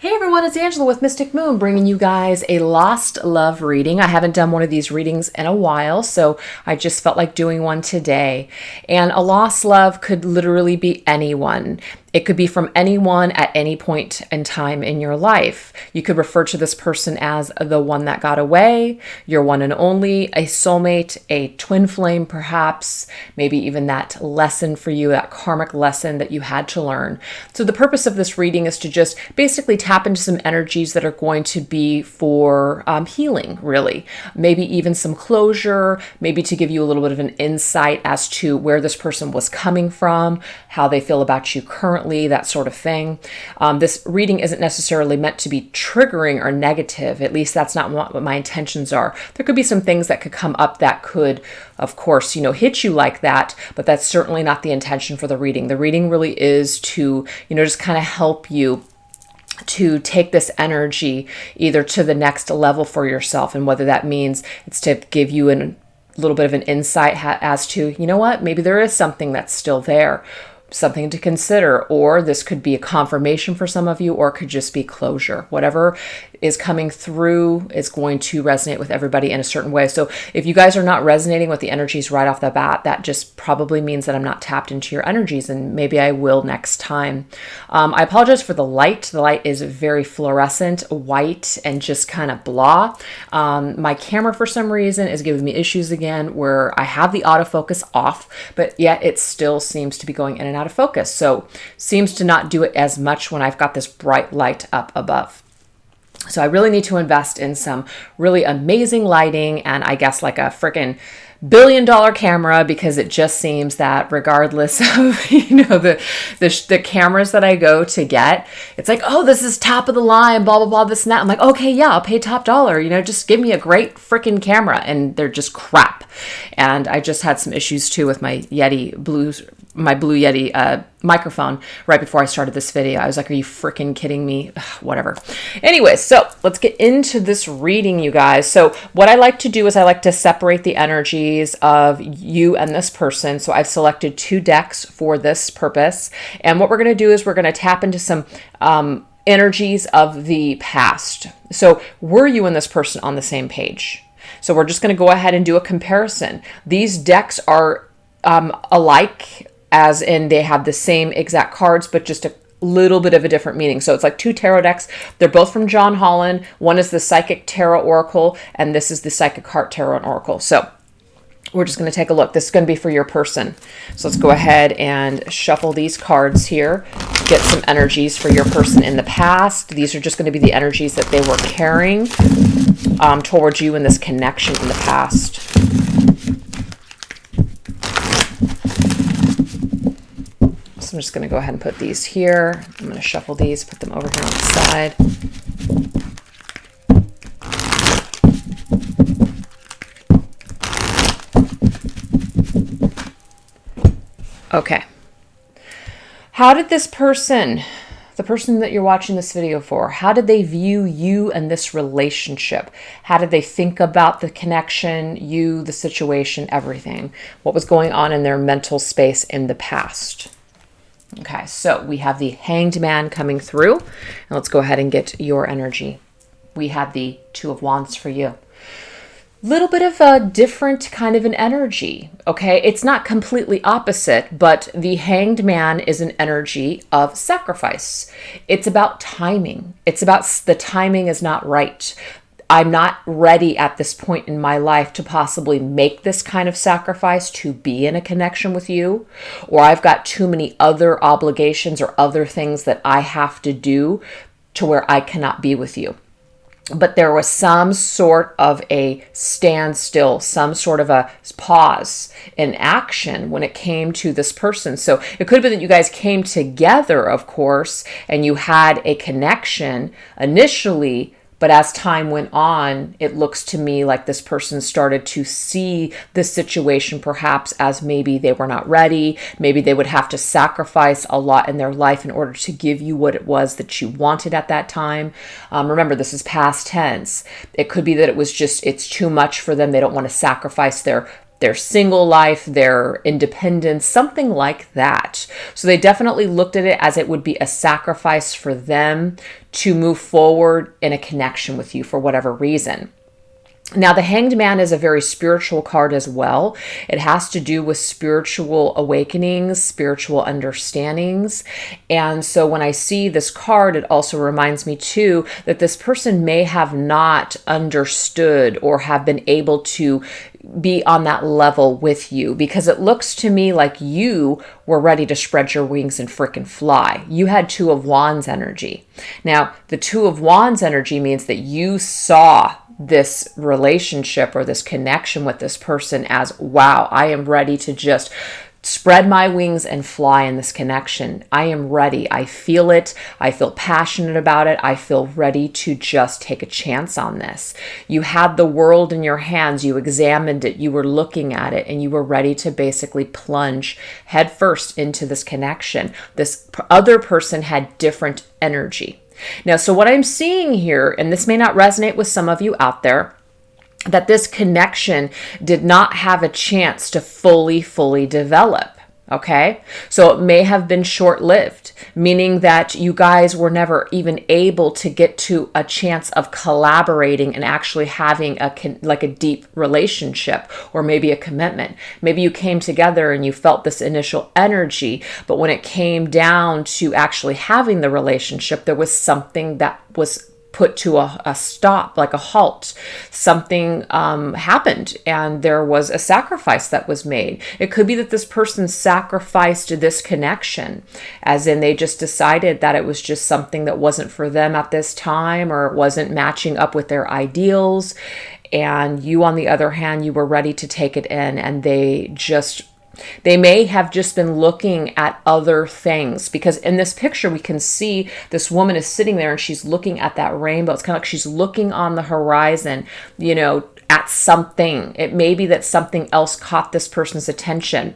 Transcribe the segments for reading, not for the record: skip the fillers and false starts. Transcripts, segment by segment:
Hey everyone, it's Angela with Mystic Moon bringing you guys a lost love reading. I haven't done one of these readings in a while, so I just felt like doing one today. And a lost love could literally be anyone. It could be from anyone at any point in time in your life. You could refer to this person as the one that got away, your one and only, a soulmate, a twin flame perhaps, maybe even that lesson for you, that karmic lesson that you had to learn. So the purpose of this reading is to just basically tap into some energies that are going to be for healing, really. Maybe even some closure, maybe to give you a little bit of an insight as to where this person was coming from, how they feel about you currently, that sort of thing. This reading isn't necessarily meant to be triggering or negative. At least that's not what my intentions are. There could be some things that could come up that could, of course, hit you like that, but that's certainly not the intention for the reading. The reading really is to, just kind of help you to take this energy either to the next level for yourself, and whether that means it's to give you a little bit of an insight as to, maybe there is something that's still there, something to consider, or this could be a confirmation for some of you, or it could just be closure. Whatever is coming through is going to resonate with everybody in a certain way. So if you guys are not resonating with the energies right off the bat, that just probably means that I'm not tapped into your energies, and maybe I will next time. I apologize for the light. The light is very fluorescent, white, and just kind of blah. My camera, for some reason, is giving me issues again where I have the autofocus off, but yet it still seems to be going in and out of focus. So seems to not do it as much when I've got this bright light up above. So I really need to invest in some really amazing lighting, and I guess like a freaking $1 billion camera, because it just seems that regardless of the cameras that I go to get, it's like, oh, this is top of the line, blah blah blah, this and that. I'm like, okay, yeah, I'll pay top dollar, just give me a great freaking camera, and they're just crap. And I just had some issues too with my Blue Yeti microphone right before I started this video. I was like, are you freaking kidding me? Ugh, whatever. Anyway, so let's get into this reading, you guys. So what I like to do is I like to separate the energies of you and this person. So I've selected 2 decks for this purpose. And what we're going to do is we're going to tap into some energies of the past. So were you and this person on the same page? So we're just going to go ahead and do a comparison. These decks are alike, as in they have the same exact cards, but just a little bit of a different meaning. So it's like 2 tarot decks. They're both from John Holland. One is the Psychic Tarot Oracle, and this is the Psychic Heart Tarot Oracle. So we're just going to take a look. This is going to be for your person. So let's go ahead and shuffle these cards here. Get some energies for your person in the past. These are just going to be the energies that they were carrying towards you in this connection in the past. So I'm just going to go ahead and put these here. I'm going to shuffle these, put them over here on the side. Okay. How did this person, the person that you're watching this video for, how did they view you and this relationship? How did they think about the connection, you, the situation, everything? What was going on in their mental space in the past? Okay, so we have the Hanged Man coming through, and let's go ahead and get your energy. We have the 2 of Wands for you. Little bit of a different kind of an energy, okay? It's not completely opposite, but the Hanged Man is an energy of sacrifice. It's about timing. It's about the timing is not right. I'm not ready at this point in my life to possibly make this kind of sacrifice to be in a connection with you, or I've got too many other obligations or other things that I have to do to where I cannot be with you. But there was some sort of a standstill, some sort of a pause in action when it came to this person. So it could have been that you guys came together, of course, and you had a connection initially. But as time went on, it looks to me like this person started to see the situation perhaps as maybe they were not ready. Maybe they would have to sacrifice a lot in their life in order to give you what it was that you wanted at that time. Remember, this is past tense. It could be that it was just, it's too much for them. They don't want to sacrifice their their single life, their independence, something like that. So they definitely looked at it as it would be a sacrifice for them to move forward in a connection with you for whatever reason. Now, the Hanged Man is a very spiritual card as well. It has to do with spiritual awakenings, spiritual understandings. And so when I see this card, it also reminds me too that this person may have not understood or have been able to be on that level with you, because it looks to me like you were ready to spread your wings and frickin' fly. You had Two of Wands energy. Now, the Two of Wands energy means that you saw this relationship or this connection with this person as, wow, I am ready to just spread my wings and fly in this connection. I am ready. I feel it. I feel passionate about it. I feel ready to just take a chance on this. You had the world in your hands. You examined it. You were looking at it, and you were ready to basically plunge headfirst into this connection. This other person had different energy. Now, so what I'm seeing here, and this may not resonate with some of you out there, that this connection did not have a chance to fully develop. Okay, so it may have been short-lived, meaning that you guys were never even able to get to a chance of collaborating and actually having a deep relationship, or maybe a commitment. Maybe you came together and you felt this initial energy, but when it came down to actually having the relationship, there was something that was put to a stop, like a halt. Something happened, and there was a sacrifice that was made. It could be that this person sacrificed this connection, as in they just decided that it was just something that wasn't for them at this time, or it wasn't matching up with their ideals. And you, on the other hand, you were ready to take it in, and they may have just been looking at other things, because in this picture, we can see this woman is sitting there and she's looking at that rainbow. It's kind of like she's looking on the horizon, at something. It may be that something else caught this person's attention.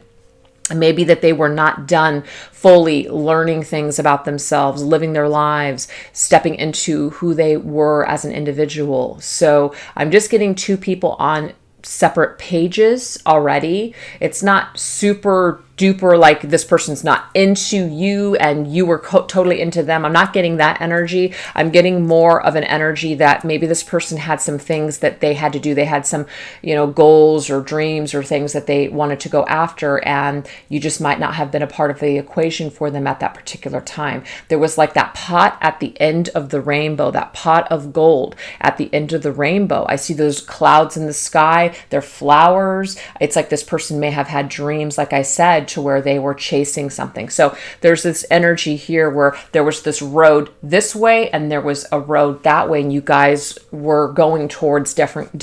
Maybe that they were not done fully learning things about themselves, living their lives, stepping into who they were as an individual. So I'm just getting two people on separate pages already. It's not super duper like this person's not into you and you were totally into them. I'm not getting that energy. I'm getting more of an energy that maybe this person had some things that they had to do. They had some, goals or dreams or things that they wanted to go after, and you just might not have been a part of the equation for them at that particular time. There was like that pot at the end of the rainbow, that pot of gold at the end of the rainbow. I see those clouds in the sky. They're flowers. It's like this person may have had dreams, like I said, to where they were chasing something. So there's this energy here where there was this road this way and there was a road that way, and you guys were going towards different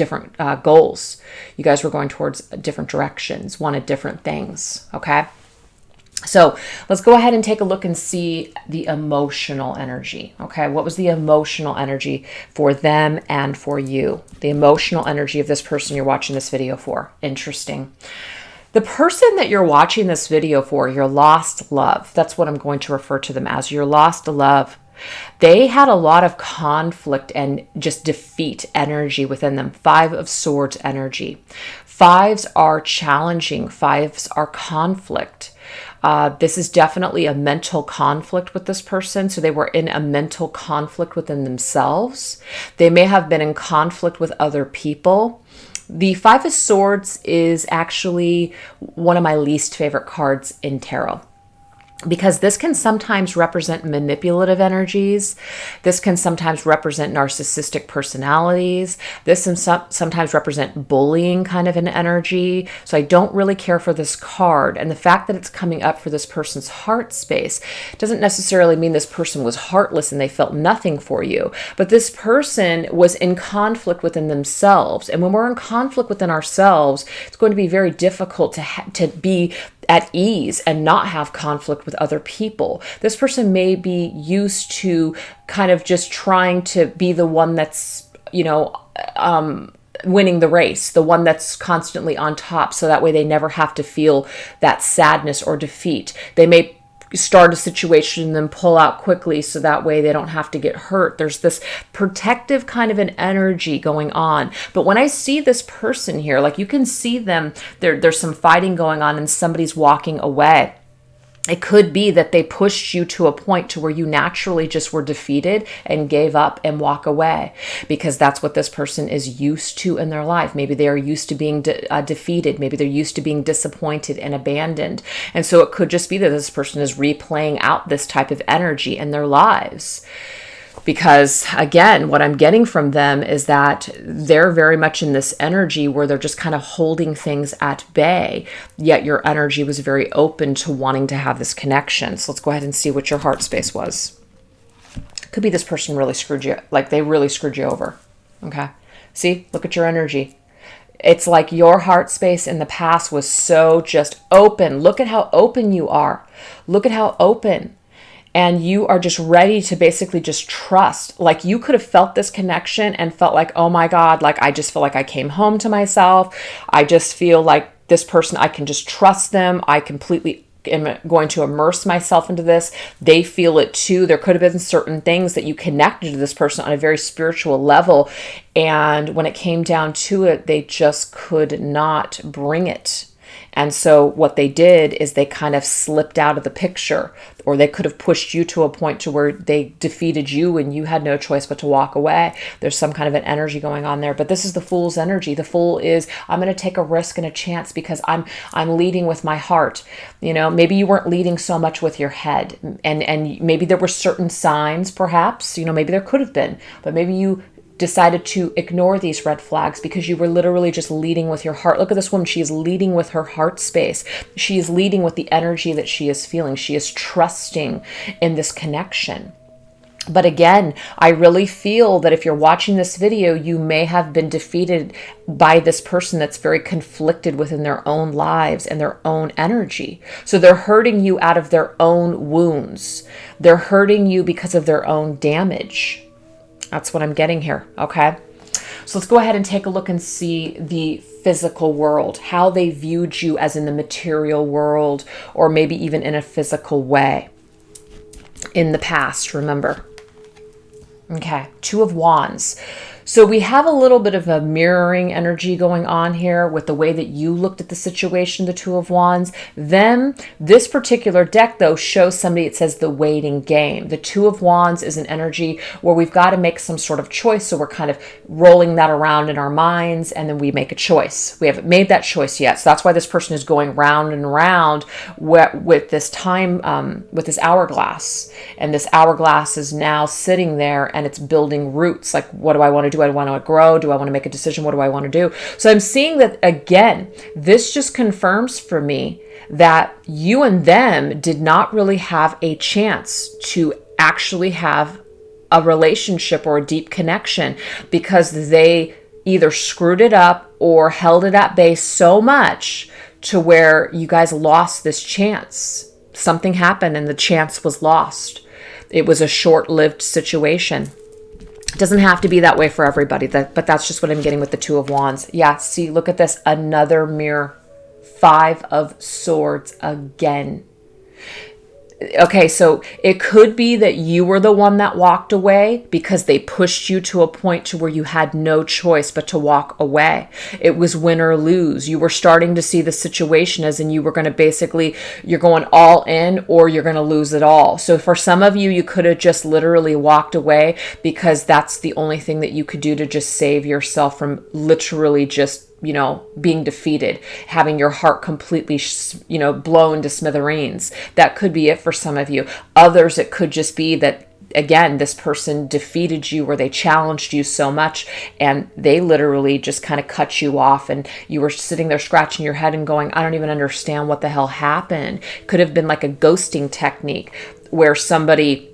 goals. You guys were going towards different directions, wanted different things. Okay. So let's go ahead and take a look and see the emotional energy. Okay, what was the emotional energy for them and for you? The emotional energy of this person you're watching this video for. Interesting. The person that you're watching this video for, your lost love, that's what I'm going to refer to them as, your lost love. They had a lot of conflict and just defeat energy within them. Five of Swords energy. Fives are challenging. Fives are conflict. This is definitely a mental conflict with this person. So they were in a mental conflict within themselves. They may have been in conflict with other people. The Five of Swords is actually one of my least favorite cards in tarot, because this can sometimes represent manipulative energies. This can sometimes represent narcissistic personalities. This can sometimes represent bullying kind of an energy. So I don't really care for this card. And the fact that it's coming up for this person's heart space doesn't necessarily mean this person was heartless and they felt nothing for you. But this person was in conflict within themselves. And when we're in conflict within ourselves, it's going to be very difficult to be at ease and not have conflict with other people. This person may be used to kind of just trying to be the one that's, winning the race, the one that's constantly on top. So that way they never have to feel that sadness or defeat. They may start a situation and then pull out quickly so that way they don't have to get hurt. There's this protective kind of an energy going on. But when I see this person here, like you can see them, there's some fighting going on and somebody's walking away. It could be that they pushed you to a point to where you naturally just were defeated and gave up and walk away, because that's what this person is used to in their life. Maybe they are used to being defeated. Maybe they're used to being disappointed and abandoned. And so it could just be that this person is replaying out this type of energy in their lives. Because again, what I'm getting from them is that they're very much in this energy where they're just kind of holding things at bay, yet your energy was very open to wanting to have this connection. So let's go ahead and see what your heart space was. Could be this person really screwed you, like they really screwed you over. Okay. See, look at your energy. It's like your heart space in the past was so just open. Look at how open you are. Look at how open. And you are just ready to basically just trust. Like you could have felt this connection and felt like, oh my God, like I just feel like I came home to myself. I just feel like this person, I can just trust them. I completely am going to immerse myself into this. They feel it too. There could have been certain things that you connected to this person on a very spiritual level. And when it came down to it, they just could not bring it. And so what they did is they kind of slipped out of the picture, or they could have pushed you to a point to where they defeated you and you had no choice but to walk away. There's some kind of an energy going on there, but this is the Fool's energy. The Fool is, I'm going to take a risk and a chance because I'm leading with my heart. You know, maybe you weren't leading so much with your head, and maybe there were certain signs, perhaps, you know, maybe there could have been, but maybe you decided to ignore these red flags because you were literally just leading with your heart. Look at this woman. She is leading with her heart space. She is leading with the energy that she is feeling. She is trusting in this connection. But again, I really feel that if you're watching this video, you may have been defeated by this person that's very conflicted within their own lives and their own energy. So they're hurting you out of their own wounds. They're hurting you because of their own damage. That's what I'm getting here, okay? So let's go ahead and take a look and see the physical world, how they viewed you as in the material world, or maybe even in a physical way in the past, remember. Okay, Two of Wands. So we have a little bit of a mirroring energy going on here with the way that you looked at the situation, the Two of Wands. Then this particular deck, though, shows somebody, it says the waiting game. The Two of Wands is an energy where we've got to make some sort of choice. So we're kind of rolling that around in our minds, and then we make a choice. We haven't made that choice yet. So that's why this person is going round and round with this time, with this hourglass. And this hourglass is now sitting there and it's building roots. Like, what do I want to do? Do I want to grow? Do I want to make a decision? What do I want to do? So I'm seeing that again, this just confirms for me that you and them did not really have a chance to actually have a relationship or a deep connection because they either screwed it up or held it at bay so much to where you guys lost this chance. Something happened and the chance was lost. It was a short-lived situation. It doesn't have to be that way for everybody, but that's just what I'm getting with the Two of Wands. Yeah, see, look at this. Another mirror. Five of Swords again. Okay, so it could be that you were the one that walked away because they pushed you to a point to where you had no choice but to walk away. It was win or lose. You were starting to see the situation as in you were going to basically, you're going all in or you're going to lose it all. So for some of you, you could have just literally walked away because that's the only thing that you could do to just save yourself from literally just, you know, being defeated, having your heart completely, you know, blown to smithereens. That could be it for some of you. Others, it could just be that, again, this person defeated you or they challenged you so much and they literally just kind of cut you off and you were sitting there scratching your head and going, I don't even understand what the hell happened. Could have been like a ghosting technique where somebody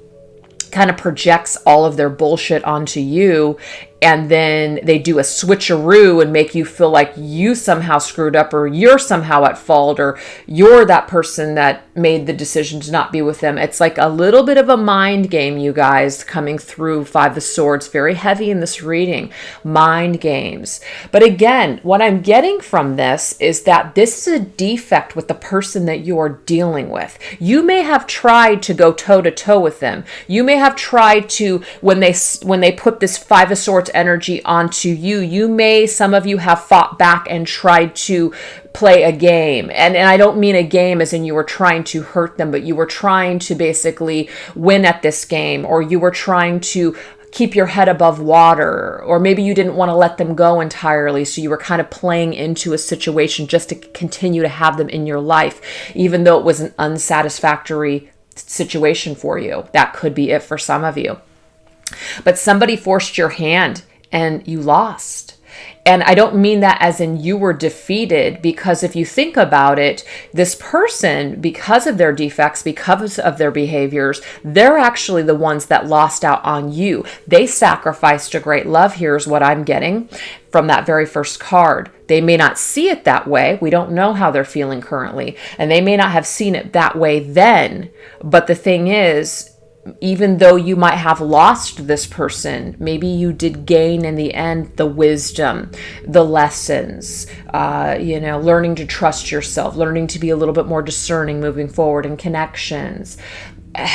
kind of projects all of their bullshit onto you and then they do a switcheroo and make you feel like you somehow screwed up, or you're somehow at fault, or you're that person that made the decision to not be with them. It's like a little bit of a mind game, you guys, coming through Five of Swords, very heavy in this reading, mind games. But again, what I'm getting from this is that this is a defect with the person that you are dealing with. You may have tried to go toe to toe with them. You may have tried to, when they put this Five of Swords energy onto you, some of you have fought back and tried to play a game. And I don't mean a game as in you were trying to hurt them, but you were trying to basically win at this game, or you were trying to keep your head above water, or maybe you didn't want to let them go entirely. So you were kind of playing into a situation just to continue to have them in your life, even though it was an unsatisfactory situation for you. That could be it for some of you. But somebody forced your hand and you lost. And I don't mean that as in you were defeated, because if you think about it, this person, because of their defects, because of their behaviors, they're actually the ones that lost out on you. They sacrificed a great love. Here's what I'm getting from that very first card. They may not see it that way. We don't know how they're feeling currently, and they may not have seen it that way then. But the thing is, even though you might have lost this person, maybe you did gain in the end the wisdom, the lessons, learning to trust yourself, learning to be a little bit more discerning moving forward in connections.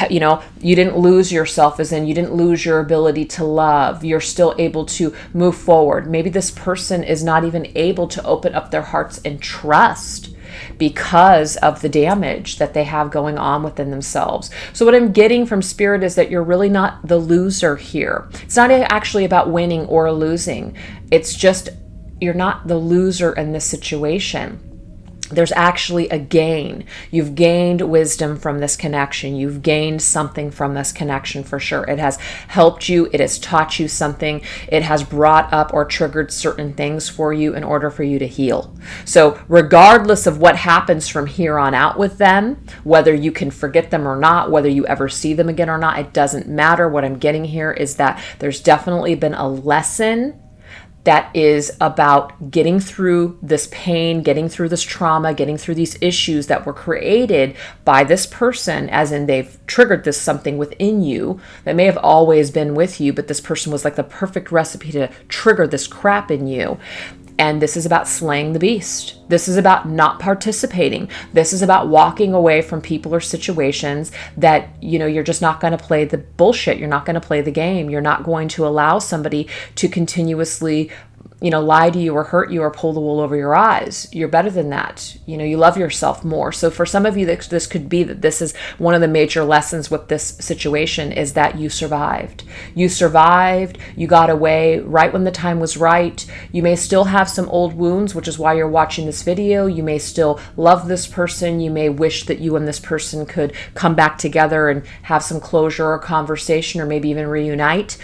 You didn't lose yourself, as in you didn't lose your ability to love. You're still able to move forward. Maybe this person is not even able to open up their hearts and trust because of the damage that they have going on within themselves. So what I'm getting from Spirit is that you're really not the loser here. It's not actually about winning or losing. It's just you're not the loser in this situation. There's actually a gain. You've gained wisdom from this connection. You've gained something from this connection for sure. It has helped you. It has taught you something. It has brought up or triggered certain things for you in order for you to heal. So regardless of what happens from here on out with them, whether you can forget them or not, whether you ever see them again or not, it doesn't matter. What I'm getting here is that there's definitely been a lesson that is about getting through this pain, getting through this trauma, getting through these issues that were created by this person, as in they've triggered this something within you that may have always been with you, but this person was like the perfect recipe to trigger this crap in you. And this is about slaying the beast. This is about not participating. This is about walking away from people or situations that, you're just not going to play the bullshit. You're not going to play the game. You're not going to allow somebody to continuously lie to you or hurt you or pull the wool over your eyes. You're better than that. You love yourself more. So for some of you, this could be that this is one of the major lessons with this situation, is that you survived. You survived. You got away right when the time was right. You may still have some old wounds, which is why you're watching this video. You may still love this person. You may wish that you and this person could come back together and have some closure or conversation, or maybe even reunite.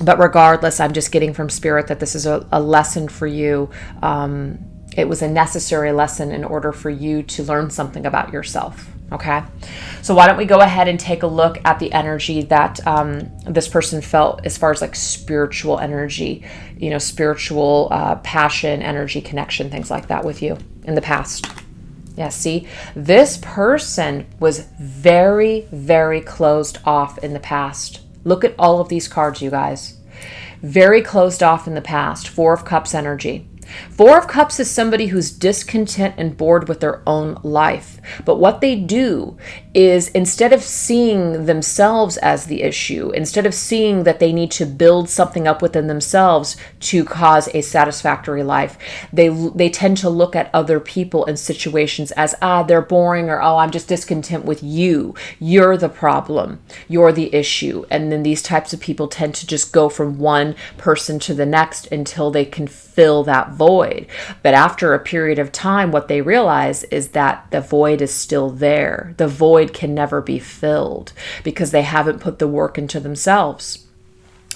But regardless, I'm just getting from Spirit that this is a lesson for you. It was a necessary lesson in order for you to learn something about yourself. Okay? So why don't we go ahead and take a look at the energy that this person felt as far as like spiritual energy, spiritual passion, energy, connection, things like that with you in the past. Yeah, see, this person was very, very closed off in the past. Look at all of these cards, you guys. Very closed off in the past. Four of Cups energy. Four of Cups is somebody who's discontent and bored with their own life. But what they do is, instead of seeing themselves as the issue, instead of seeing that they need to build something up within themselves to cause a satisfactory life, they tend to look at other people and situations as, they're boring, or, I'm just discontent with you. You're the problem. You're the issue. And then these types of people tend to just go from one person to the next until they can fill that void. But after a period of time, what they realize is that the void is still there. The void can never be filled because they haven't put the work into themselves.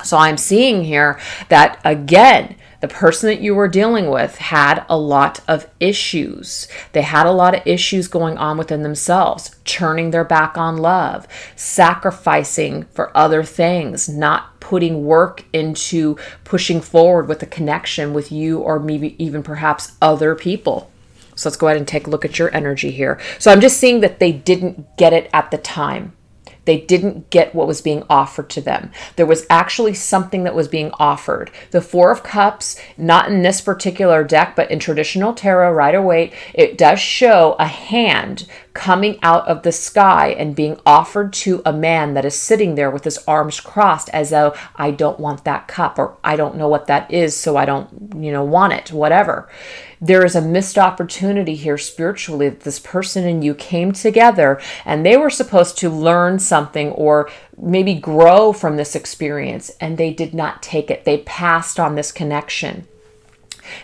So I'm seeing here that, again, the person that you were dealing with had a lot of issues. They had a lot of issues going on within themselves, turning their back on love, sacrificing for other things, not putting work into pushing forward with a connection with you or maybe even perhaps other people. So let's go ahead and take a look at your energy here. So I'm just seeing that they didn't get it at the time. They didn't get what was being offered to them. There was actually something that was being offered. The Four of Cups, not in this particular deck, but in traditional tarot, Rider-Waite, it does show a hand coming out of the sky and being offered to a man that is sitting there with his arms crossed as though, I don't want that cup, or I don't know what that is, so I don't, want it, whatever. There is a missed opportunity here spiritually that this person and you came together and they were supposed to learn something or maybe grow from this experience, and they did not take it. They passed on this connection.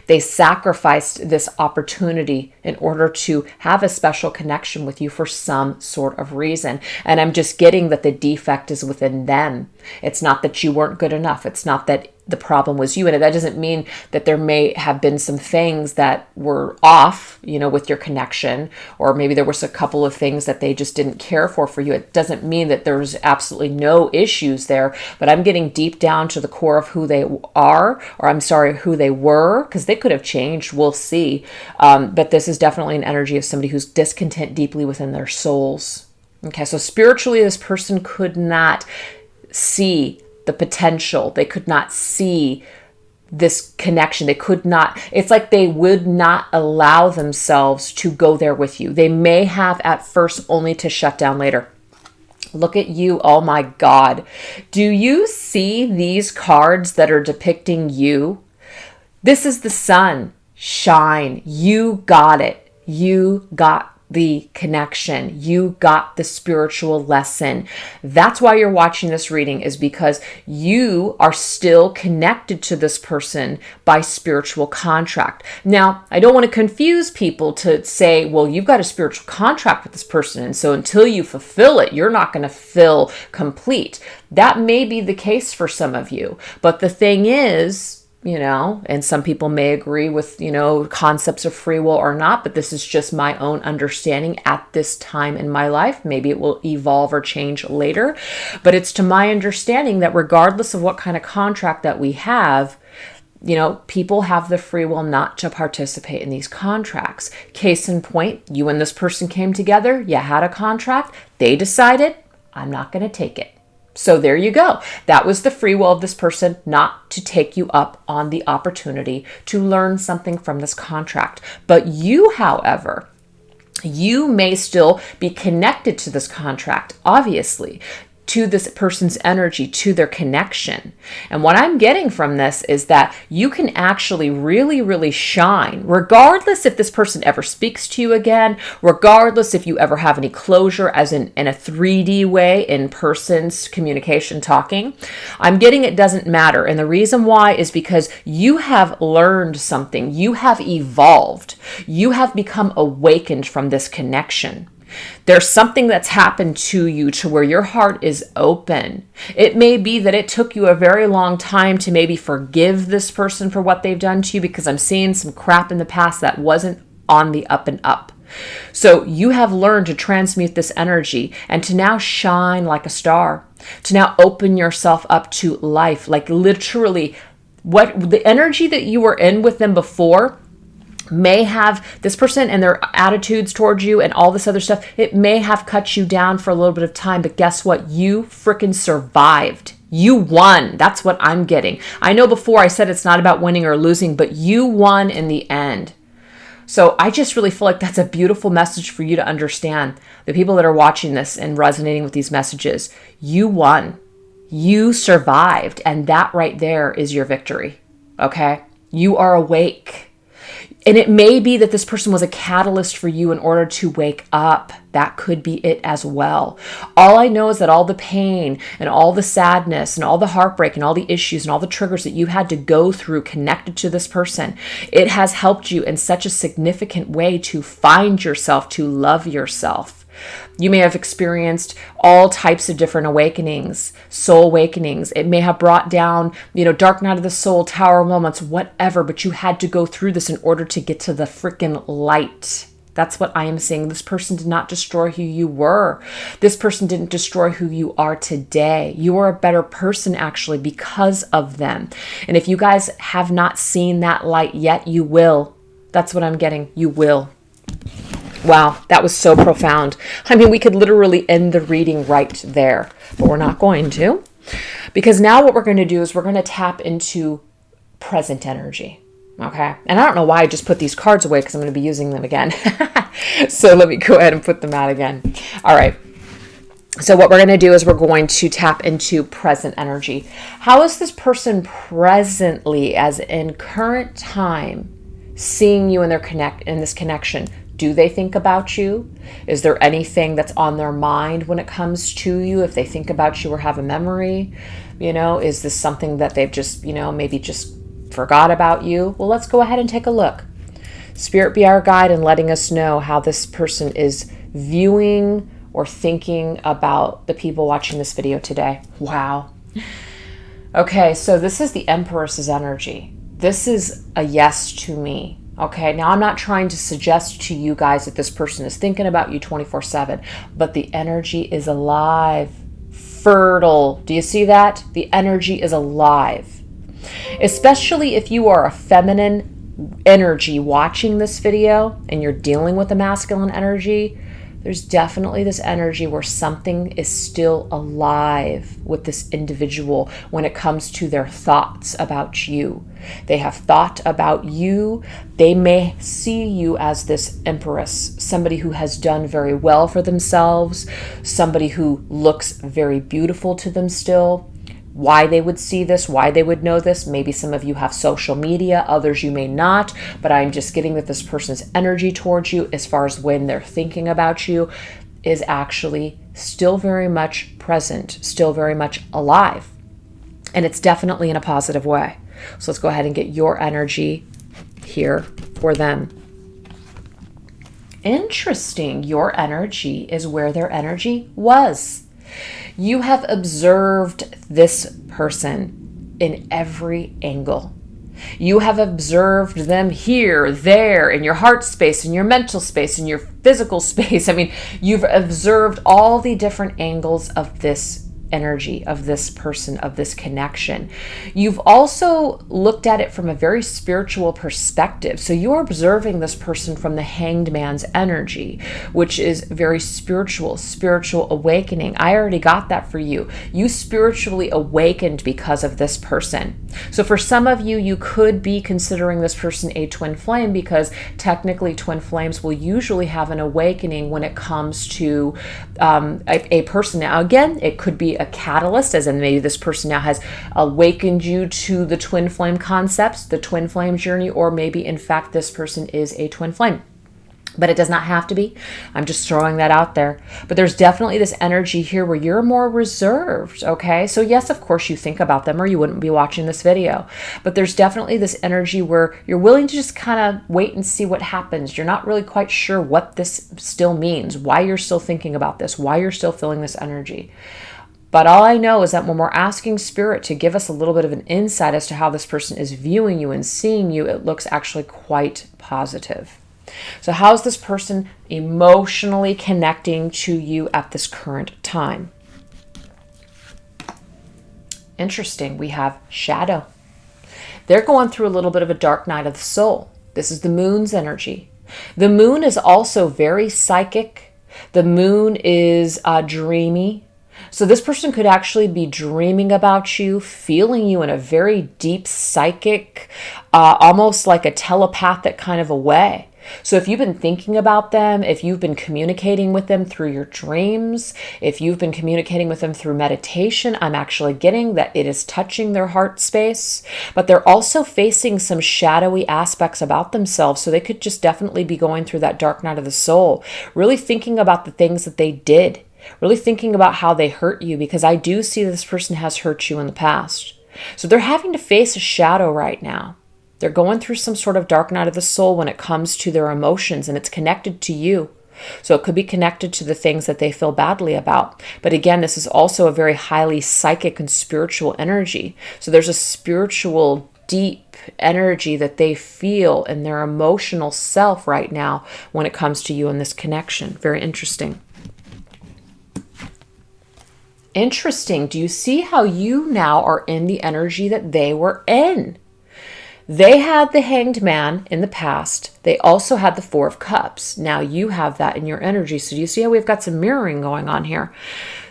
They sacrificed this opportunity in order to have a special connection with you for some sort of reason. And I'm just getting that the defect is within them. It's not that you weren't good enough. It's not that the problem was you. And that doesn't mean that there may have been some things that were off, with your connection, or maybe there was a couple of things that they just didn't care for you. It doesn't mean that there's absolutely no issues there, but I'm getting deep down to the core of who they are, who they were, because they could have changed. We'll see. But this is definitely an energy of somebody who's discontent deeply within their souls. Okay, so spiritually, this person could not see the potential. They could not see this connection. They could not, it's like they would not allow themselves to go there with you. They may have at first, only to shut down later. Look at you. Oh my God. Do you see these cards that are depicting you? This is the sun. Shine. You got it. You got the connection. You got the spiritual lesson. That's why you're watching this reading, is because you are still connected to this person by spiritual contract. Now, I don't want to confuse people to say, well, you've got a spiritual contract with this person, and so until you fulfill it, you're not going to feel complete. That may be the case for some of you. But the thing is, and some people may agree with, concepts of free will or not, but this is just my own understanding at this time in my life. Maybe it will evolve or change later, but it's to my understanding that regardless of what kind of contract that we have, people have the free will not to participate in these contracts. Case in point, you and this person came together, you had a contract, they decided, I'm not going to take it. So there you go. That was the free will of this person not to take you up on the opportunity to learn something from this contract. But you, however, you may still be connected to this contract, obviously, to this person's energy, to their connection. And what I'm getting from this is that you can actually really, really shine, regardless if this person ever speaks to you again, regardless if you ever have any closure, as in a 3D way, in person's communication, talking. I'm getting it doesn't matter. And the reason why is because you have learned something. You have evolved. You have become awakened from this connection. There's something that's happened to you to where your heart is open. It may be that it took you a very long time to maybe forgive this person for what they've done to you, because I'm seeing some crap in the past that wasn't on the up and up. So you have learned to transmute this energy and to now shine like a star, to now open yourself up to life. Like literally, what the energy that you were in with them before may have, this person and their attitudes towards you and all this other stuff, it may have cut you down for a little bit of time, but guess what? You freaking survived. You won. That's what I'm getting. I know before I said it's not about winning or losing, but you won in the end. So I just really feel like that's a beautiful message for you to understand. The people that are watching this and resonating with these messages, you won. You survived. And that right there is your victory. Okay? You are awake. And it may be that this person was a catalyst for you in order to wake up. That could be it as well. All I know is that all the pain and all the sadness and all the heartbreak and all the issues and all the triggers that you had to go through connected to this person, it has helped you in such a significant way to find yourself, to love yourself. You may have experienced all types of different awakenings, soul awakenings. It may have brought down, dark night of the soul, tower moments, whatever, but you had to go through this in order to get to the freaking light. That's what I am saying. This person did not destroy who you were. This person didn't destroy who you are today. You are a better person actually because of them. And if you guys have not seen that light yet, you will. That's what I'm getting. You will. Wow, that was so profound. I mean, we could literally end the reading right there, but we're not going to. Because now what we're going to do is we're going to tap into present energy. Okay. And I don't know why I just put these cards away because I'm going to be using them again. So let me go ahead and put them out again. All right. So what we're going to do is we're going to tap into present energy. How is this person presently, as in current time, seeing you in this connection? Do they think about you? Is there anything that's on their mind when it comes to you? If they think about you or have a memory, is this something that they've just, maybe just forgot about you? Well, let's go ahead and take a look. Spirit be our guide in letting us know how this person is viewing or thinking about the people watching this video today. Wow. Okay, so this is the Empress's energy. This is a yes to me. Okay, now I'm not trying to suggest to you guys that this person is thinking about you 24/7, but the energy is alive, fertile. Do you see that? The energy is alive. Especially if you are a feminine energy watching this video and you're dealing with a masculine energy, there's definitely this energy where something is still alive with this individual when it comes to their thoughts about you. They have thought about you. They may see you as this empress, somebody who has done very well for themselves, somebody who looks very beautiful to them still. Why they would see this, why they would know this. Maybe some of you have social media, others you may not, but I'm just getting that this person's energy towards you as far as when they're thinking about you is actually still very much present, still very much alive. And it's definitely in a positive way. So let's go ahead and get your energy here for them. Interesting. Your energy is where their energy was. You have observed this person in every angle. You have observed them here, there, in your heart space, in your mental space, in your physical space. I mean, you've observed all the different angles of this energy, of this person, of this connection. You've also looked at it from a very spiritual perspective. So you're observing this person from the Hanged Man's energy, which is very spiritual awakening. I already got that for you. You spiritually awakened because of this person. So for some of you, you could be considering this person a twin flame because technically twin flames will usually have an awakening when it comes to a person. Now, again, it could be a catalyst, as in maybe this person now has awakened you to the twin flame concepts, the twin flame journey, or maybe in fact this person is a twin flame. But it does not have to be. I'm just throwing that out there. But there's definitely this energy here where you're more reserved, okay? So yes, of course you think about them or you wouldn't be watching this video. But there's definitely this energy where you're willing to just kind of wait and see what happens. You're not really quite sure what this still means, why you're still thinking about this, why you're still feeling this energy. But all I know is that when we're asking Spirit to give us a little bit of an insight as to how this person is viewing you and seeing you, it looks actually quite positive. So how is this person emotionally connecting to you at this current time? Interesting. We have shadow. They're going through a little bit of a dark night of the soul. This is the moon's energy. The moon is also very psychic. The moon is dreamy. So this person could actually be dreaming about you, feeling you in a very deep psychic, almost like a telepathic kind of a way. So if you've been thinking about them, if you've been communicating with them through your dreams, if you've been communicating with them through meditation, I'm actually getting that it is touching their heart space, but they're also facing some shadowy aspects about themselves. So they could just definitely be going through that dark night of the soul, really thinking about the things that they did, really thinking about how they hurt you, because I do see this person has hurt you in the past. So they're having to face a shadow right now. They're going through some sort of dark night of the soul when it comes to their emotions, and it's connected to you. So it could be connected to the things that they feel badly about. But again, this is also a very highly psychic and spiritual energy. So there's a spiritual, deep energy that they feel in their emotional self right now when it comes to you in this connection. Very interesting. Interesting. Do you see how you now are in the energy that they were in? They had the Hanged Man in the past. They also had the Four of Cups. Now you have that in your energy. So do you see how we've got some mirroring going on here?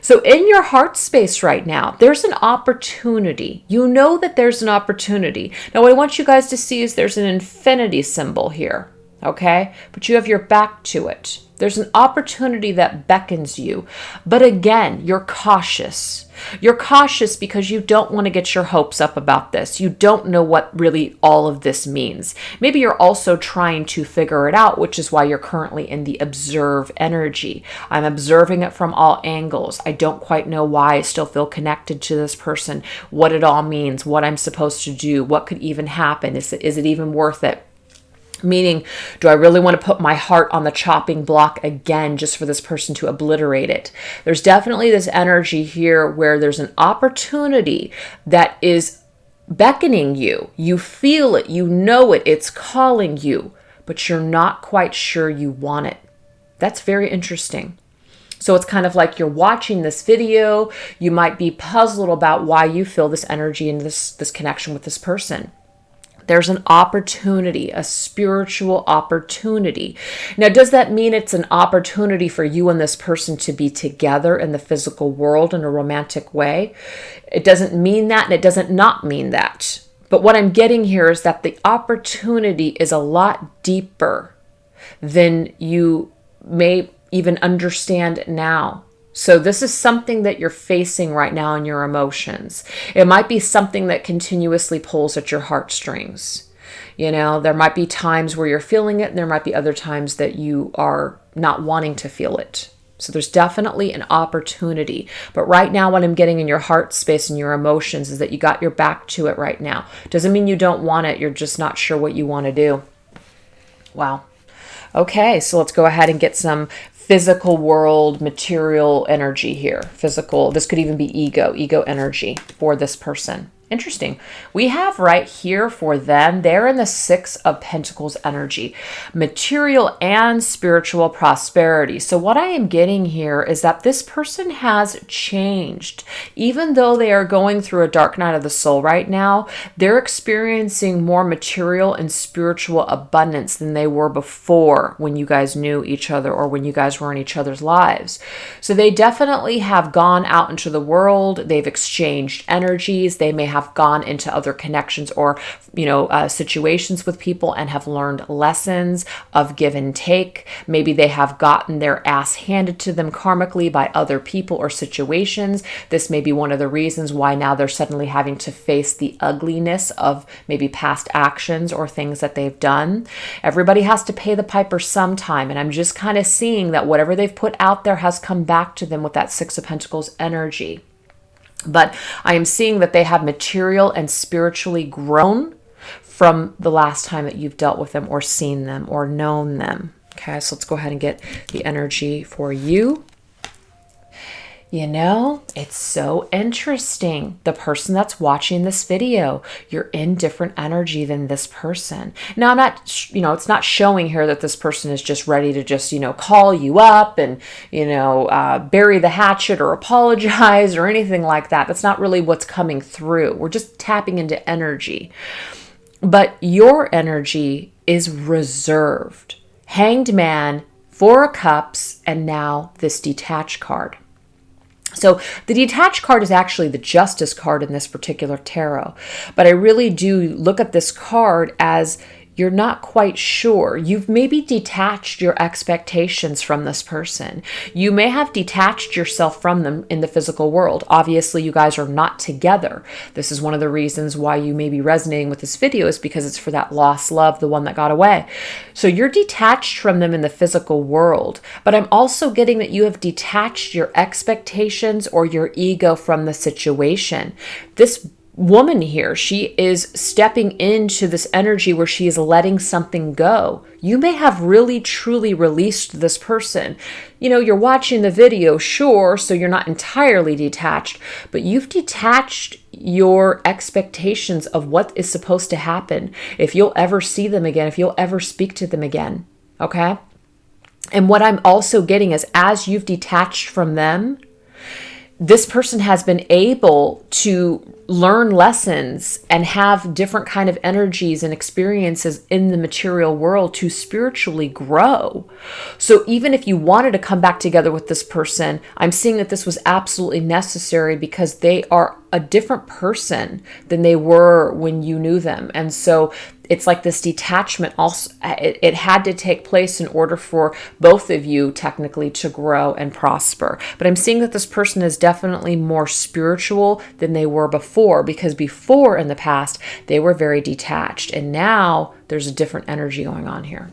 So in your heart space right now, there's an opportunity. You know that there's an opportunity. Now what I want you guys to see is there's an infinity symbol here. Okay? But you have your back to it. There's an opportunity that beckons you. But again, you're cautious. You're cautious because you don't want to get your hopes up about this. You don't know what really all of this means. Maybe you're also trying to figure it out, which is why you're currently in the observe energy. I'm observing it from all angles. I don't quite know why I still feel connected to this person, what it all means, what I'm supposed to do, what could even happen. Is it even worth it? Meaning, do I really want to put my heart on the chopping block again just for this person to obliterate it? There's definitely this energy here where there's an opportunity that is beckoning you. You feel it, you know it, it's calling you, but you're not quite sure you want it. That's very interesting. So it's kind of like you're watching this video. You might be puzzled about why you feel this energy and this connection with this person. There's an opportunity, a spiritual opportunity. Now, does that mean it's an opportunity for you and this person to be together in the physical world in a romantic way? It doesn't mean that, and it doesn't not mean that. But what I'm getting here is that the opportunity is a lot deeper than you may even understand now. So this is something that you're facing right now in your emotions. It might be something that continuously pulls at your heartstrings. You know, there might be times where you're feeling it, and there might be other times that you are not wanting to feel it. So there's definitely an opportunity. But right now, what I'm getting in your heart space and your emotions is that you got your back to it right now. Doesn't mean you don't want it. You're just not sure what you want to do. Wow. Okay, so let's go ahead and get some physical world material energy here. Physical, this could even be ego energy for this person. Interesting. We have right here for them, they're in the Six of Pentacles energy, material and spiritual prosperity. So what I am getting here is that this person has changed. Even though they are going through a dark night of the soul right now, they're experiencing more material and spiritual abundance than they were before when you guys knew each other or when you guys were in each other's lives. So they definitely have gone out into the world. They've exchanged energies. They may have gone into other connections or, situations with people and have learned lessons of give and take. Maybe they have gotten their ass handed to them karmically by other people or situations. This may be one of the reasons why now they're suddenly having to face the ugliness of maybe past actions or things that they've done. Everybody has to pay the piper sometime. And I'm just kind of seeing that whatever they've put out there has come back to them with that Six of Pentacles energy. But I am seeing that they have material and spiritually grown from the last time that you've dealt with them or seen them or known them. Okay, so let's go ahead and get the energy for you. You know, it's so interesting. The person that's watching this video, you're in different energy than this person. Now, I'm not, it's not showing here that this person is just ready to just, call you up and, bury the hatchet or apologize or anything like that. That's not really what's coming through. We're just tapping into energy. But your energy is reserved. Hanged Man, Four of Cups, and now this Detached card. So the Detached card is actually the Justice card in this particular tarot. But I really do look at this card as you're not quite sure. You've maybe detached your expectations from this person. You may have detached yourself from them in the physical world. Obviously, you guys are not together. This is one of the reasons why you may be resonating with this video is because it's for that lost love, the one that got away. So you're detached from them in the physical world. But I'm also getting that you have detached your expectations or your ego from the situation. This woman here, she is stepping into this energy where she is letting something go. You may have really truly released this person. You're watching the video, sure, so you're not entirely detached, but you've detached your expectations of what is supposed to happen, if you'll ever see them again, if you'll ever speak to them again. Okay? And what I'm also getting is, as you've detached from them, this person has been able to learn lessons and have different kind of energies and experiences in the material world to spiritually grow. So even if you wanted to come back together with this person, I'm seeing that this was absolutely necessary, because they are a different person than they were when you knew them. And so it's like this detachment also, it had to take place in order for both of you technically to grow and prosper. But I'm seeing that this person is definitely more spiritual than they were before, because before in the past, they were very detached. And now there's a different energy going on here.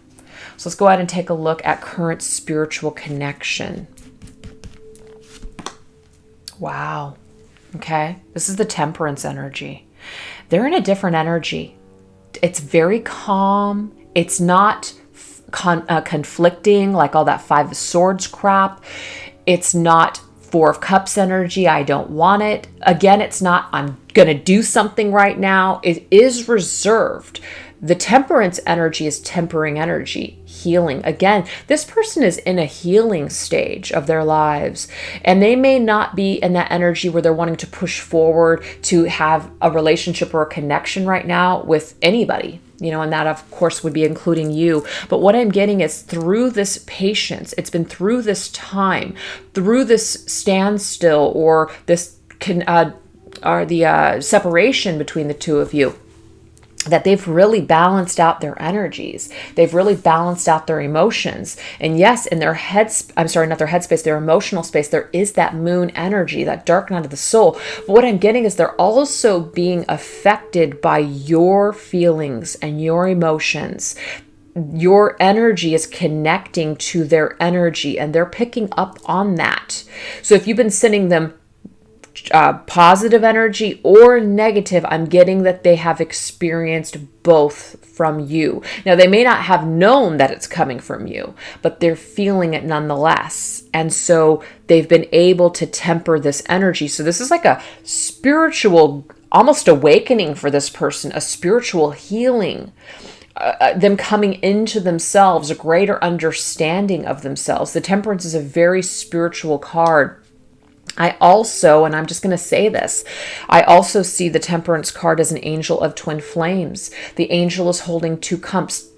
So let's go ahead and take a look at current spiritual connection. Wow. Okay. This is the Temperance energy. They're in a different energy. It's very calm. It's not conflicting like all that Five of Swords crap. It's not Four of Cups energy. I don't want it. Again, it's not, I'm going to do something right now. It is reserved. The Temperance energy is tempering energy, healing. Again, this person is in a healing stage of their lives, and they may not be in that energy where they're wanting to push forward to have a relationship or a connection right now with anybody, and that of course would be including you. But what I'm getting is, through this patience, it's been through this time, through this standstill or this separation between the two of you, that they've really balanced out their energies. They've really balanced out their emotions. And yes, in their their emotional space, there is that moon energy, that dark night of the soul. But what I'm getting is, they're also being affected by your feelings and your emotions. Your energy is connecting to their energy, and they're picking up on that. So if you've been sending them positive energy or negative, I'm getting that they have experienced both from you. Now, they may not have known that it's coming from you, but they're feeling it nonetheless. And so they've been able to temper this energy. So this is like a spiritual, almost awakening for this person, a spiritual healing. Them coming into themselves, a greater understanding of themselves. The Temperance is a very spiritual card. I also, and I'm just going to say this, I also see the Temperance card as an angel of twin flames. The angel is holding two cups,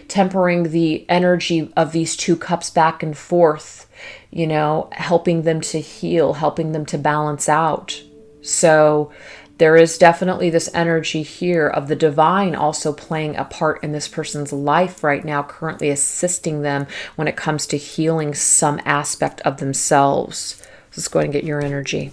tempering the energy of these two cups back and forth, helping them to heal, helping them to balance out. So there is definitely this energy here of the divine also playing a part in this person's life right now, currently assisting them when it comes to healing some aspect of themselves. Let's go ahead and get your energy.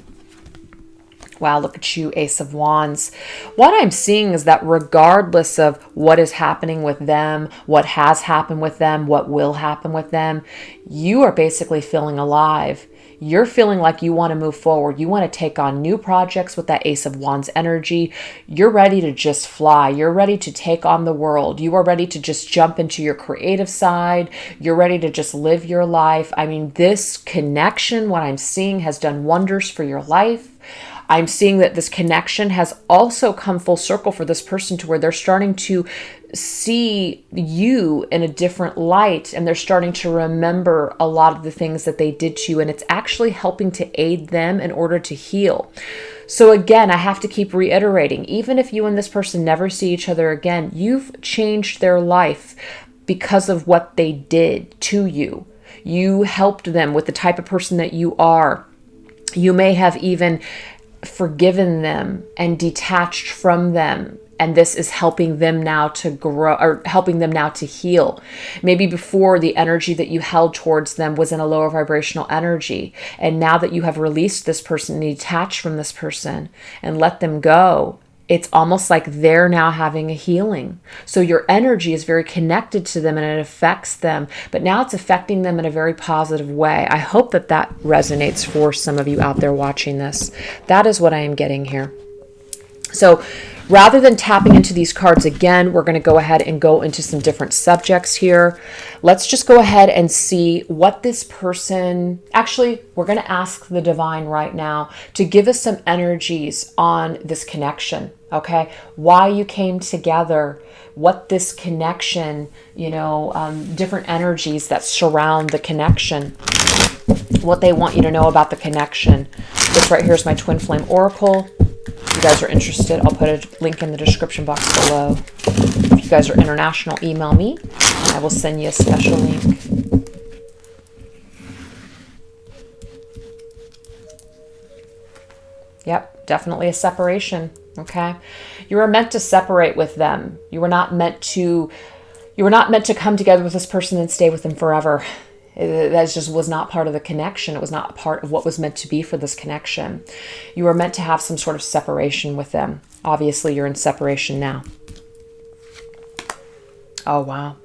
Wow, look at you, Ace of Wands. What I'm seeing is that regardless of what is happening with them, what has happened with them, what will happen with them, you are basically feeling alive. You're feeling like you want to move forward. You want to take on new projects with that Ace of Wands energy. You're ready to just fly. You're ready to take on the world. You are ready to just jump into your creative side. You're ready to just live your life. I mean, this connection, what I'm seeing, has done wonders for your life. I'm seeing that this connection has also come full circle for this person, to where they're starting to see you in a different light, and they're starting to remember a lot of the things that they did to you, and it's actually helping to aid them in order to heal. So again, I have to keep reiterating, even if you and this person never see each other again, you've changed their life because of what they did to you. You helped them with the type of person that you are. You may have even forgiven them and detached from them, and this is helping them now to grow, or helping them now to heal. Maybe before, the energy that you held towards them was in a lower vibrational energy, and now that you have released this person and detached from this person and let them go, it's almost like they're now having a healing. So your energy is very connected to them, and it affects them, but now it's affecting them in a very positive way. I hope that that resonates for some of you out there watching this. That is what I am getting here. So rather than tapping into these cards again, we're going to go ahead and go into some different subjects here. Let's just go ahead and see what this person, actually, we're going to ask the divine right now to give us some energies on this connection. Okay, why you came together, what this connection, different energies that surround the connection, what they want you to know about the connection. This right here is my Twin Flame Oracle. If you guys are interested, I'll put a link in the description box below. If you guys are international, email me. I will send you a special link. Yep, definitely a separation. Okay, you were meant to separate with them. You were not meant to come together with this person and stay with them forever. That just was not part of the connection. It was not part of what was meant to be for this connection. You were meant to have some sort of separation with them. Obviously, you're in separation now. Oh, wow.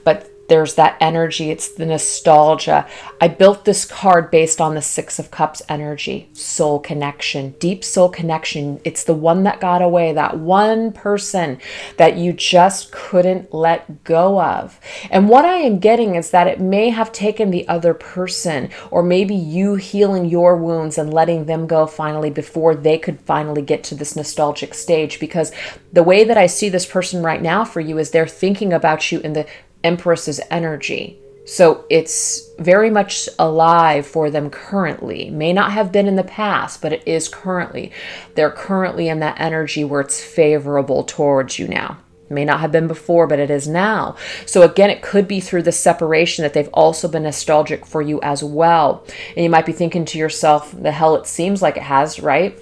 But there's that energy. It's the nostalgia. I built this card based on the Six of Cups energy. Soul connection. Deep soul connection. It's the one that got away. That one person that you just couldn't let go of. And what I am getting is that it may have taken the other person, or maybe you healing your wounds and letting them go finally before they could finally get to this nostalgic stage. Because the way that I see this person right now for you is they're thinking about you in the Empress's energy. So it's very much alive for them currently. May not have been in the past, but it is currently. They're currently in that energy where it's favorable towards you now. May not have been before, but it is now. So again, it could be through the separation that they've also been nostalgic for you as well. And you might be thinking to yourself, the hell it seems like it has, right?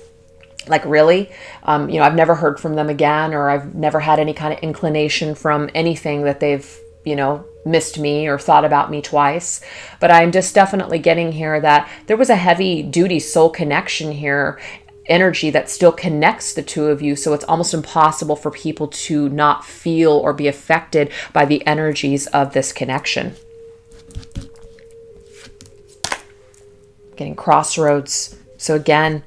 Like, really? I've never heard from them again, or I've never had any kind of inclination from anything that they've missed me or thought about me twice. But I'm just definitely getting here that there was a heavy duty soul connection here, energy that still connects the two of you. So it's almost impossible for people to not feel or be affected by the energies of this connection. Getting Crossroads. So again,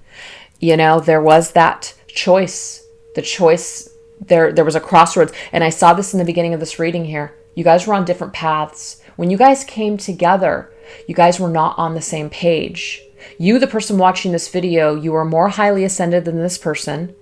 there was that choice. The choice, there was a crossroads. And I saw this in the beginning of this reading here. You guys were on different paths. When you guys came together, you guys were not on the same page. You, the person watching this video, you are more highly ascended than this person,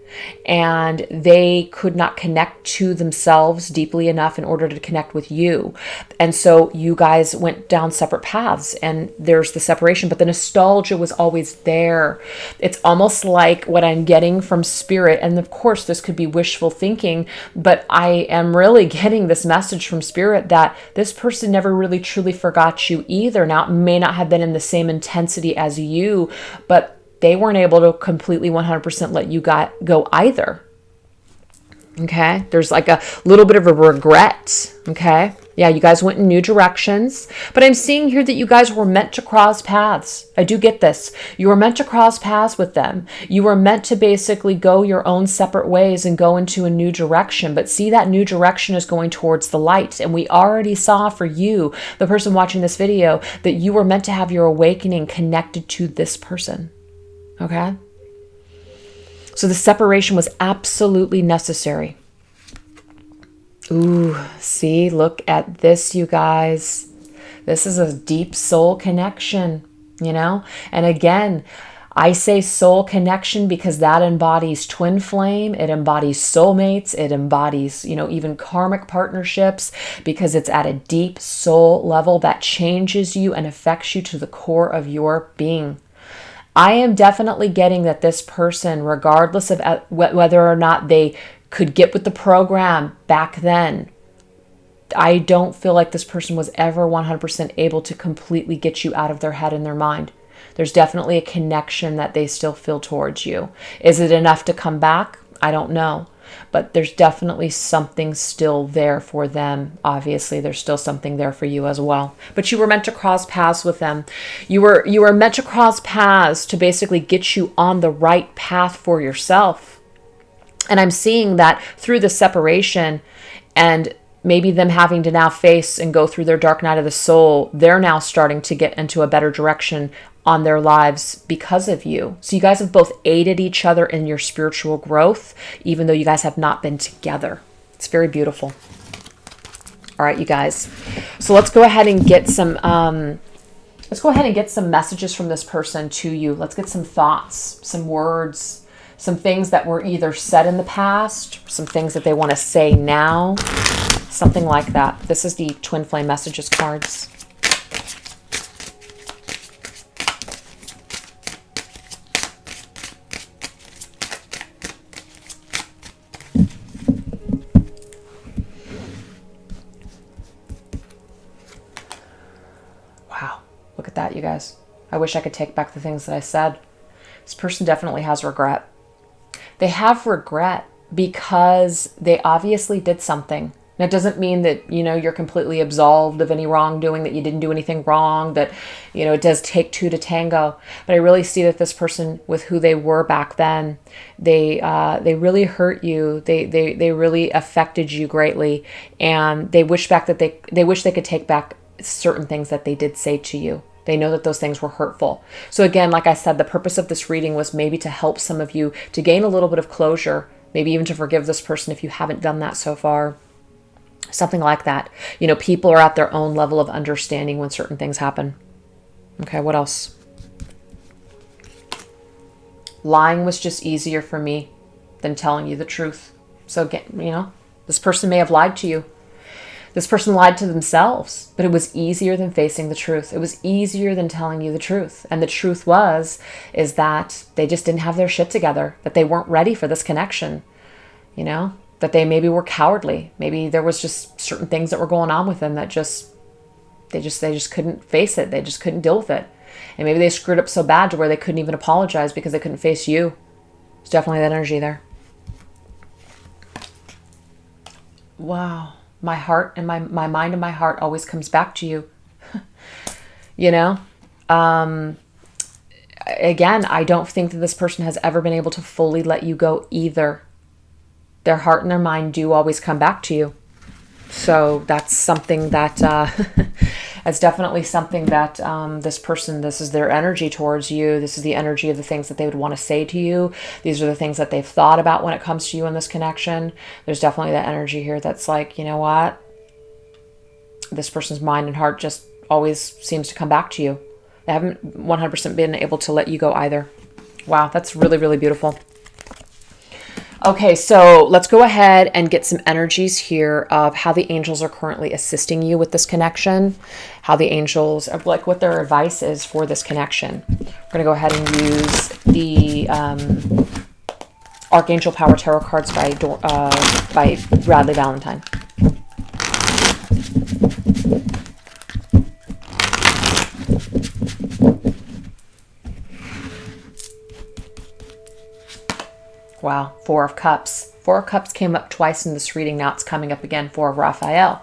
and they could not connect to themselves deeply enough in order to connect with you. And so you guys went down separate paths, and there's the separation, but the nostalgia was always there. It's almost like what I'm getting from Spirit, and of course this could be wishful thinking, but I am really getting this message from Spirit that this person never really truly forgot you either. Now, it may not have been in the same intensity as you, but they weren't able to completely 100% let you go either. Okay. There's like a little bit of a regret. Okay. Yeah, you guys went in new directions, but I'm seeing here that you guys were meant to cross paths. I do get this. You were meant to cross paths with them. You were meant to basically go your own separate ways and go into a new direction, but see, that new direction is going towards the light. And we already saw for you, the person watching this video, that you were meant to have your awakening connected to this person. Okay? So the separation was absolutely necessary. Ooh, see, look at this, you guys. This is a deep soul connection, And again, I say soul connection because that embodies twin flame. It embodies soulmates. It embodies, even karmic partnerships, because it's at a deep soul level that changes you and affects you to the core of your being. I am definitely getting that this person, regardless of whether or not they could get with the program back then, I don't feel like this person was ever 100% able to completely get you out of their head and their mind. There's definitely a connection that they still feel towards you. Is it enough to come back? I don't know. But there's definitely something still there for them. Obviously, there's still something there for you as well. But you were meant to cross paths with them. You were meant to cross paths to basically get you on the right path for yourself. And I'm seeing that through the separation and maybe them having to now face and go through their dark night of the soul, they're now starting to get into a better direction on their lives because of you. So you guys have both aided each other in your spiritual growth, even though you guys have not been together. It's very beautiful. All right, you guys. So let's go ahead and get some messages from this person to you. Let's get some thoughts, some words, some things that were either said in the past, some things that they want to say now, something like that. This is the Twin Flame Messages cards. Look at that, you guys. I wish I could take back the things that I said. This person definitely has regret. They have regret because they obviously did something. That doesn't mean that, you're completely absolved of any wrongdoing, that you didn't do anything wrong, that, it does take two to tango. But I really see that this person, with who they were back then, they really hurt you. They really affected you greatly. And they wish they could take back certain things that they did say to you. They know that those things were hurtful. So again, like I said, the purpose of this reading was maybe to help some of you to gain a little bit of closure, maybe even to forgive this person if you haven't done that so far. Something like that. People are at their own level of understanding when certain things happen. Okay, what else? Lying was just easier for me than telling you the truth. So again, this person may have lied to you. This person lied to themselves, but it was easier than facing the truth. It was easier than telling you the truth. And the truth is that they just didn't have their shit together, that they weren't ready for this connection, that they maybe were cowardly. Maybe there was just certain things that were going on with them that they just couldn't face it. They just couldn't deal with it. And maybe they screwed up so bad to where they couldn't even apologize because they couldn't face you. There's definitely that energy there. Wow. My heart and my mind and my heart always comes back to you. Again, I don't think that this person has ever been able to fully let you go either. Their heart and their mind do always come back to you. So that's something that, that's definitely something that this person, this is their energy towards you. This is the energy of the things that they would want to say to you. These are the things that they've thought about when it comes to you in this connection. There's definitely that energy here that's like, you know what? This person's mind and heart just always seems to come back to you. They haven't 100% been able to let you go either. Wow, that's really, really beautiful. Okay, so let's go ahead and get some energies here of how the angels are currently assisting you with this connection, how the angels, like what their advice is for this connection. We're going to go ahead and use the Archangel Power Tarot cards by Bradley Valentine. Wow, Four of Cups. Four of Cups came up twice in this reading. Now it's coming up again, Four of Raphael.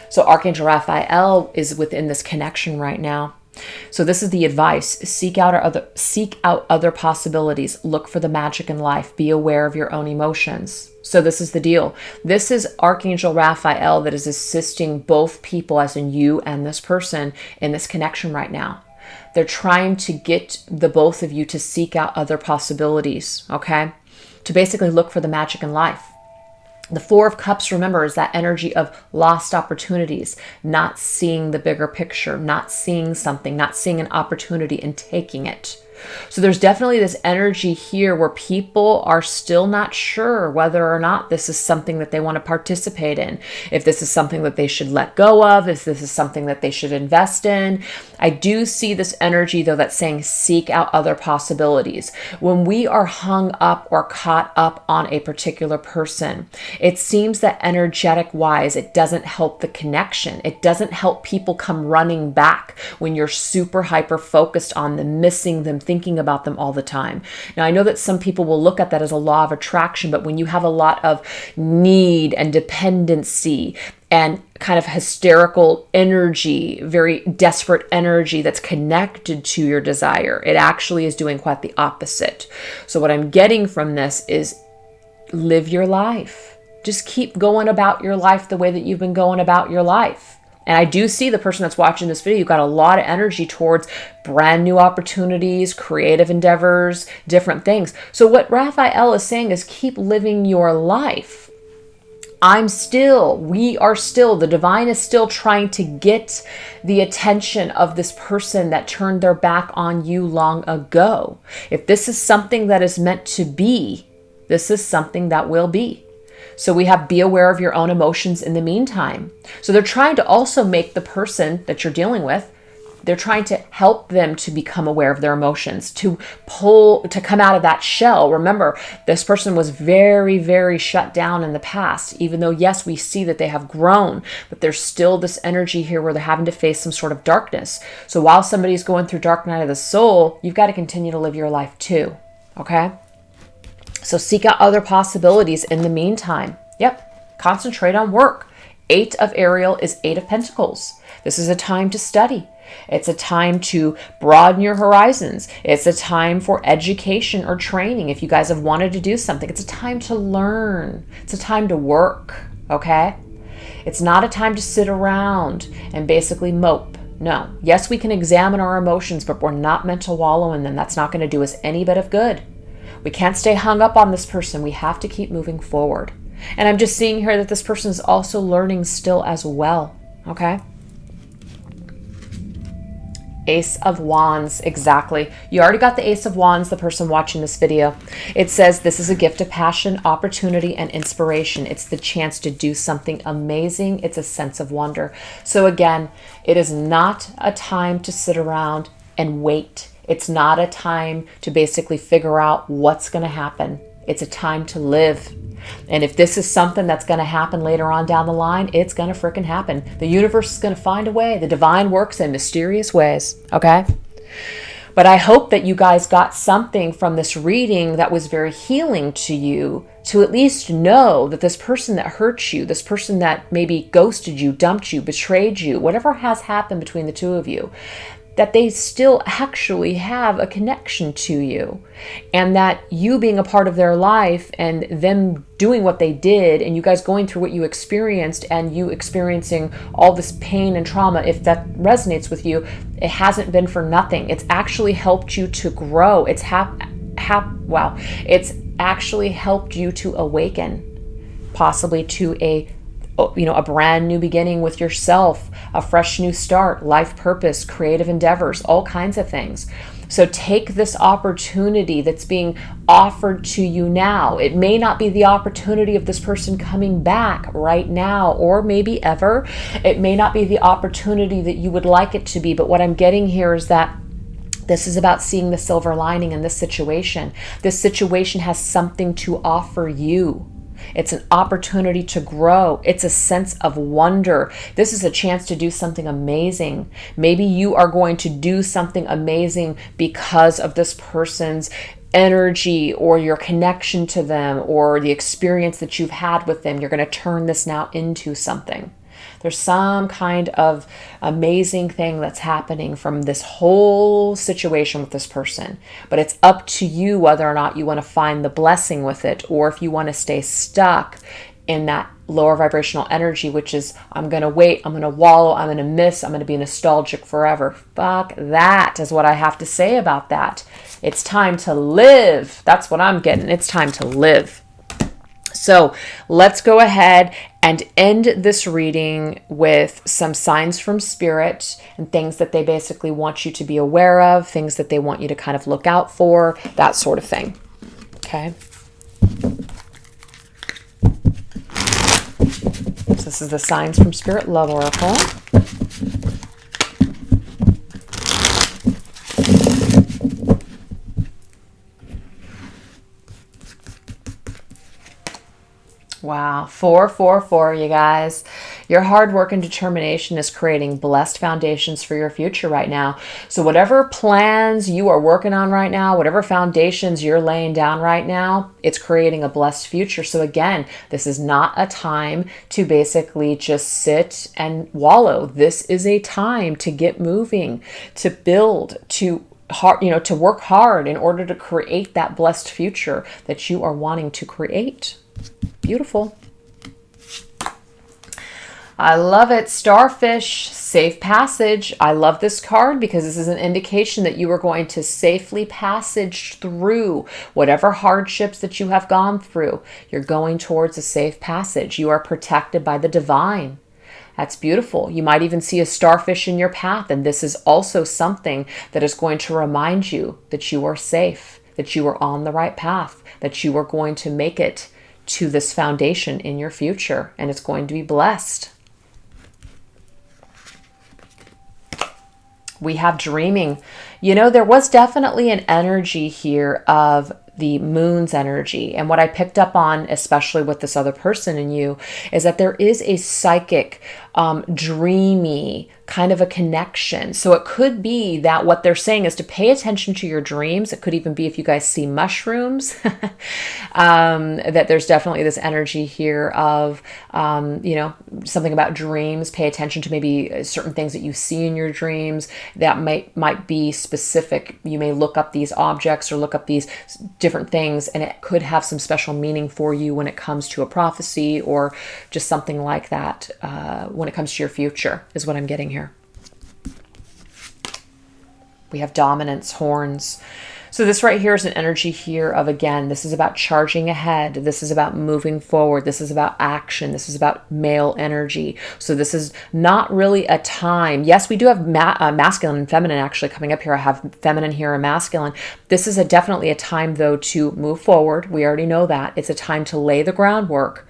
So Archangel Raphael is within this connection right now. So this is the advice. Seek out other possibilities. Look for the magic in life. Be aware of your own emotions. So this is the deal. This is Archangel Raphael that is assisting both people, as in you and this person, in this connection right now. They're trying to get the both of you to seek out other possibilities, okay? To basically look for the magic in life. The Four of Cups, remember, is that energy of lost opportunities, not seeing the bigger picture, not seeing something, not seeing an opportunity and taking it. So there's definitely this energy here where people are still not sure whether or not this is something that they want to participate in, if this is something that they should let go of, if this is something that they should invest in. I do see this energy, though, that's saying seek out other possibilities. When we are hung up or caught up on a particular person, it seems that energetic-wise, it doesn't help the connection. It doesn't help people come running back when you're super hyper-focused on them, missing them, thinking about them all the time. Now, I know that some people will look at that as a law of attraction, but when you have a lot of need and dependency and kind of hysterical energy, very desperate energy that's connected to your desire, it actually is doing quite the opposite. So what I'm getting from this is live your life. Just keep going about your life the way that you've been going about your life. And I do see the person that's watching this video, you've got a lot of energy towards brand new opportunities, creative endeavors, different things. So what Raphael is saying is keep living your life. We are still, the divine is still trying to get the attention of this person that turned their back on you long ago. If this is something that is meant to be, this is something that will be. So we have be aware of your own emotions in the meantime. So they're trying to also make the person that you're dealing with, they're trying to help them to become aware of their emotions, to come out of that shell. Remember, this person was very, very shut down in the past, even though, yes, we see that they have grown, but there's still this energy here where they're having to face some sort of darkness. So while somebody's going through dark night of the soul, you've got to continue to live your life too, okay? So seek out other possibilities in the meantime. Yep, concentrate on work. 8 of Ariel is 8 of Pentacles. This is a time to study. It's a time to broaden your horizons. It's a time for education or training. If you guys have wanted to do something, it's a time to learn. It's a time to work, okay? It's not a time to sit around and basically mope. No. Yes, we can examine our emotions, but we're not meant to wallow in them. That's not going to do us any bit of good. We can't stay hung up on this person. We have to keep moving forward. And I'm just seeing here that this person is also learning still as well, okay? Ace of Wands, exactly. You already got the Ace of Wands, the person watching this video. It says this is a gift of passion, opportunity, and inspiration. It's the chance to do something amazing. It's a sense of wonder. So again, it is not a time to sit around and wait. It's not a time to basically figure out what's going to happen. It's a time to live. And if this is something that's going to happen later on down the line, it's going to freaking happen. The universe is going to find a way. The divine works in mysterious ways, okay? But I hope that you guys got something from this reading that was very healing to you, to at least know that this person that hurt you, this person that maybe ghosted you, dumped you, betrayed you, whatever has happened between the two of you, that they still actually have a connection to you, and that you being a part of their life and them doing what they did and you guys going through what you experienced and you experiencing all this pain and trauma, if that resonates with you, it hasn't been for nothing. It's actually helped you to grow. It's it's actually helped you to awaken, possibly to a brand new beginning with yourself, a fresh new start, life purpose, creative endeavors, all kinds of things. So take this opportunity that's being offered to you now. It may not be the opportunity of this person coming back right now, or maybe ever. It may not be the opportunity that you would like it to be, but what I'm getting here is that this is about seeing the silver lining in this situation. This situation has something to offer you. It's an opportunity to grow. It's a sense of wonder. This is a chance to do something amazing. Maybe you are going to do something amazing because of this person's energy or your connection to them or the experience that you've had with them. You're going to turn this now into something. There's some kind of amazing thing that's happening from this whole situation with this person. But it's up to you whether or not you want to find the blessing with it, or if you want to stay stuck in that lower vibrational energy, which is, I'm going to wait, I'm going to wallow, I'm going to miss, I'm going to be nostalgic forever. Fuck that is what I have to say about that. It's time to live. That's what I'm getting. It's time to live. So let's go ahead and end this reading with some signs from Spirit and things that they basically want you to be aware of, things that they want you to kind of look out for, that sort of thing. Okay. So this is the Signs from Spirit Love Oracle. Wow, 444, you guys. Your hard work and determination is creating blessed foundations for your future right now. So whatever plans you are working on right now, whatever foundations you're laying down right now, it's creating a blessed future. So again, this is not a time to basically just sit and wallow. This is a time to get moving, to build, to work hard in order to create that blessed future that you are wanting to create. Beautiful. I love it. Starfish, safe passage. I love this card because this is an indication that you are going to safely passage through whatever hardships that you have gone through. You're going towards a safe passage. You are protected by the divine. That's beautiful. You might even see a starfish in your path, and this is also something that is going to remind you that you are safe, that you are on the right path, that you are going to make it to this foundation in your future, and it's going to be blessed. We have dreaming. You know, there was definitely an energy here of the moon's energy. And what I picked up on, especially with this other person in you, is that there is a psychic, dreamy kind of a connection. So it could be that what they're saying is to pay attention to your dreams. It could even be if you guys see mushrooms, that there's definitely this energy here of, something about dreams. Pay attention to maybe certain things that you see in your dreams that might be specific. You may look up these objects or look up these different things, and it could have some special meaning for you when it comes to a prophecy or just something like that, when it comes to your future, is what I'm getting here. We have dominance, horns. So this right here is an energy here of, again, this is about charging ahead. This is about moving forward. This is about action. This is about male energy. So this is not really a time. Yes, we do have masculine and feminine actually coming up here. I have feminine here and masculine. This is definitely a time, though, to move forward. We already know that. It's a time to lay the groundwork.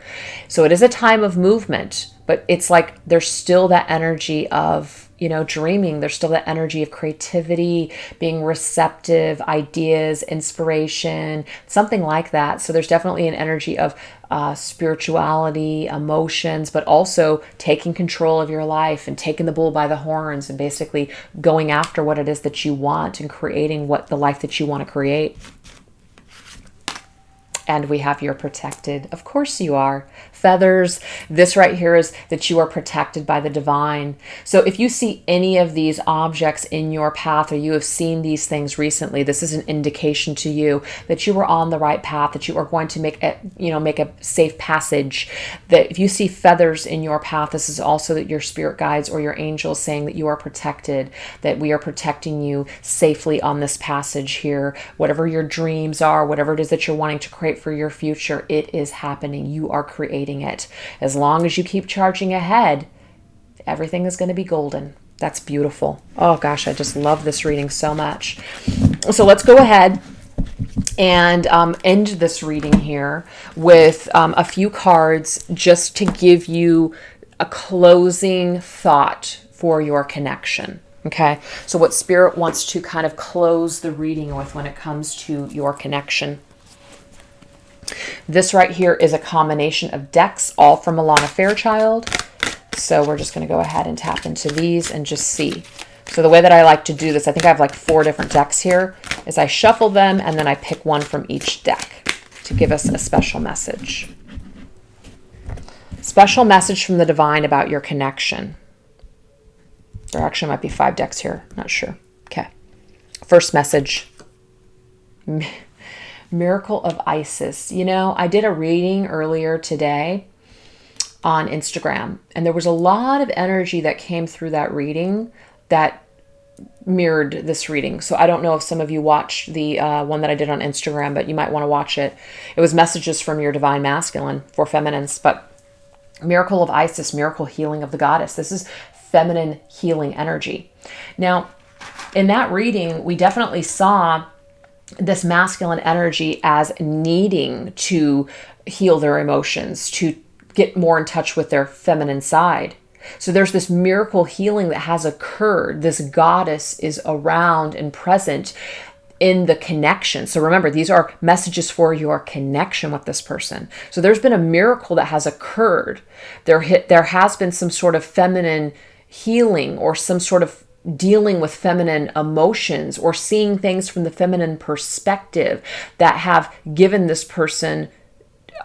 So it is a time of movement, but it's like there's still that energy of, dreaming. There's still that energy of creativity, being receptive, ideas, inspiration, something like that. So there's definitely an energy of spirituality, emotions, but also taking control of your life and taking the bull by the horns and basically going after what it is that you want and creating what the life that you want to create. And we have you're protected. Of course you are. Feathers. This right here is that you are protected by the divine. So if you see any of these objects in your path, or you have seen these things recently, this is an indication to you that you are on the right path, that you are going to make a safe passage. That if you see feathers in your path, this is also that your spirit guides or your angels saying that you are protected, that we are protecting you safely on this passage here. Whatever your dreams are, whatever it is that you're wanting to create for your future, it is happening. You are creating it. As long as you keep charging ahead, everything is going to be golden. That's beautiful. Oh gosh, I just love this reading so much. So let's go ahead and end this reading here with a few cards just to give you a closing thought for your connection. Okay, so what Spirit wants to kind of close the reading with when it comes to your connection. This right here is a combination of decks, all from Alana Fairchild. So we're just going to go ahead and tap into these and just see. So the way that I like to do this, I think I have like 4 different decks here, is I shuffle them and then I pick one from each deck to give us a special message. Special message from the divine about your connection. There actually might be 5 decks here. Not sure. Okay. First message. Miracle of Isis. I did a reading earlier today on Instagram, and there was a lot of energy that came through that reading that mirrored this reading. So I don't know if some of you watched the one that I did on Instagram, but you might want to watch it. It was messages from your divine masculine for feminines, but Miracle of Isis, miracle healing of the goddess. This is feminine healing energy. Now, in that reading, we definitely saw this masculine energy as needing to heal their emotions, to get more in touch with their feminine side. So there's this miracle healing that has occurred. This goddess is around and present in the connection. So remember, these are messages for your connection with this person. So there's been a miracle that has occurred. There has been some sort of feminine healing or some sort of dealing with feminine emotions or seeing things from the feminine perspective that have given this person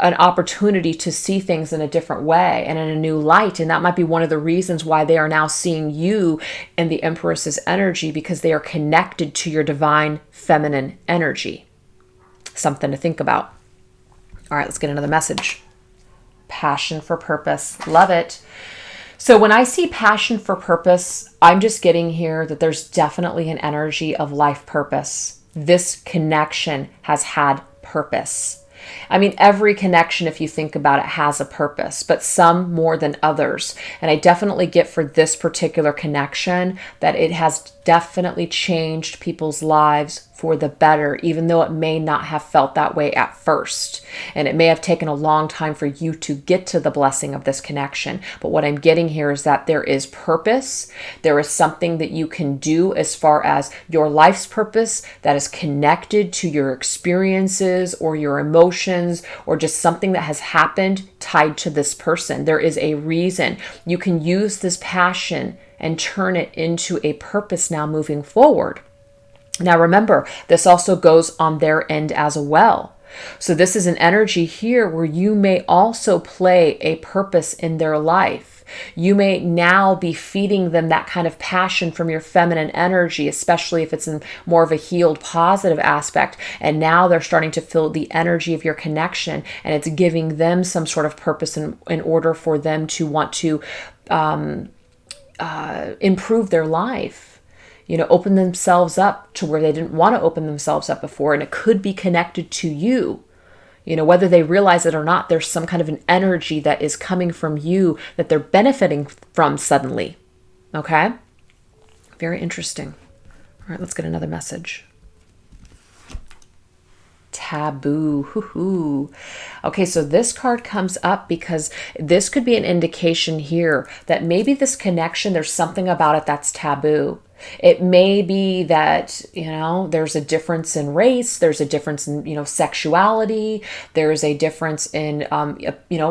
an opportunity to see things in a different way and in a new light. And that might be one of the reasons why they are now seeing you in the Empress's energy, because they are connected to your divine feminine energy. Something to think about. All right, let's get another message. Passion for purpose. Love it. So when I see passion for purpose, I'm just getting here that there's definitely an energy of life purpose. This connection has had purpose. I mean, every connection, if you think about it, has a purpose, but some more than others. And I definitely get for this particular connection that it has definitely changed people's lives for the better, even though it may not have felt that way at first. And it may have taken a long time for you to get to the blessing of this connection. But what I'm getting here is that there is purpose. There is something that you can do as far as your life's purpose that is connected to your experiences or your emotions or just something that has happened tied to this person. There is a reason. You can use this passion and turn it into a purpose now moving forward. Now remember, this also goes on their end as well. So this is an energy here where you may also play a purpose in their life. You may now be feeding them that kind of passion from your feminine energy, especially if it's in more of a healed, positive aspect. And now they're starting to feel the energy of your connection, and it's giving them some sort of purpose in order for them to want to improve their life. Open themselves up to where they didn't want to open themselves up before. And it could be connected to you. Whether they realize it or not, there's some kind of an energy that is coming from you that they're benefiting from suddenly. Okay? Very interesting. All right, let's get another message. Taboo. Hoo-hoo. Okay, so this card comes up because this could be an indication here that maybe this connection, there's something about it that's taboo. It may be that, there's a difference in race, there's a difference in, sexuality, there's a difference in,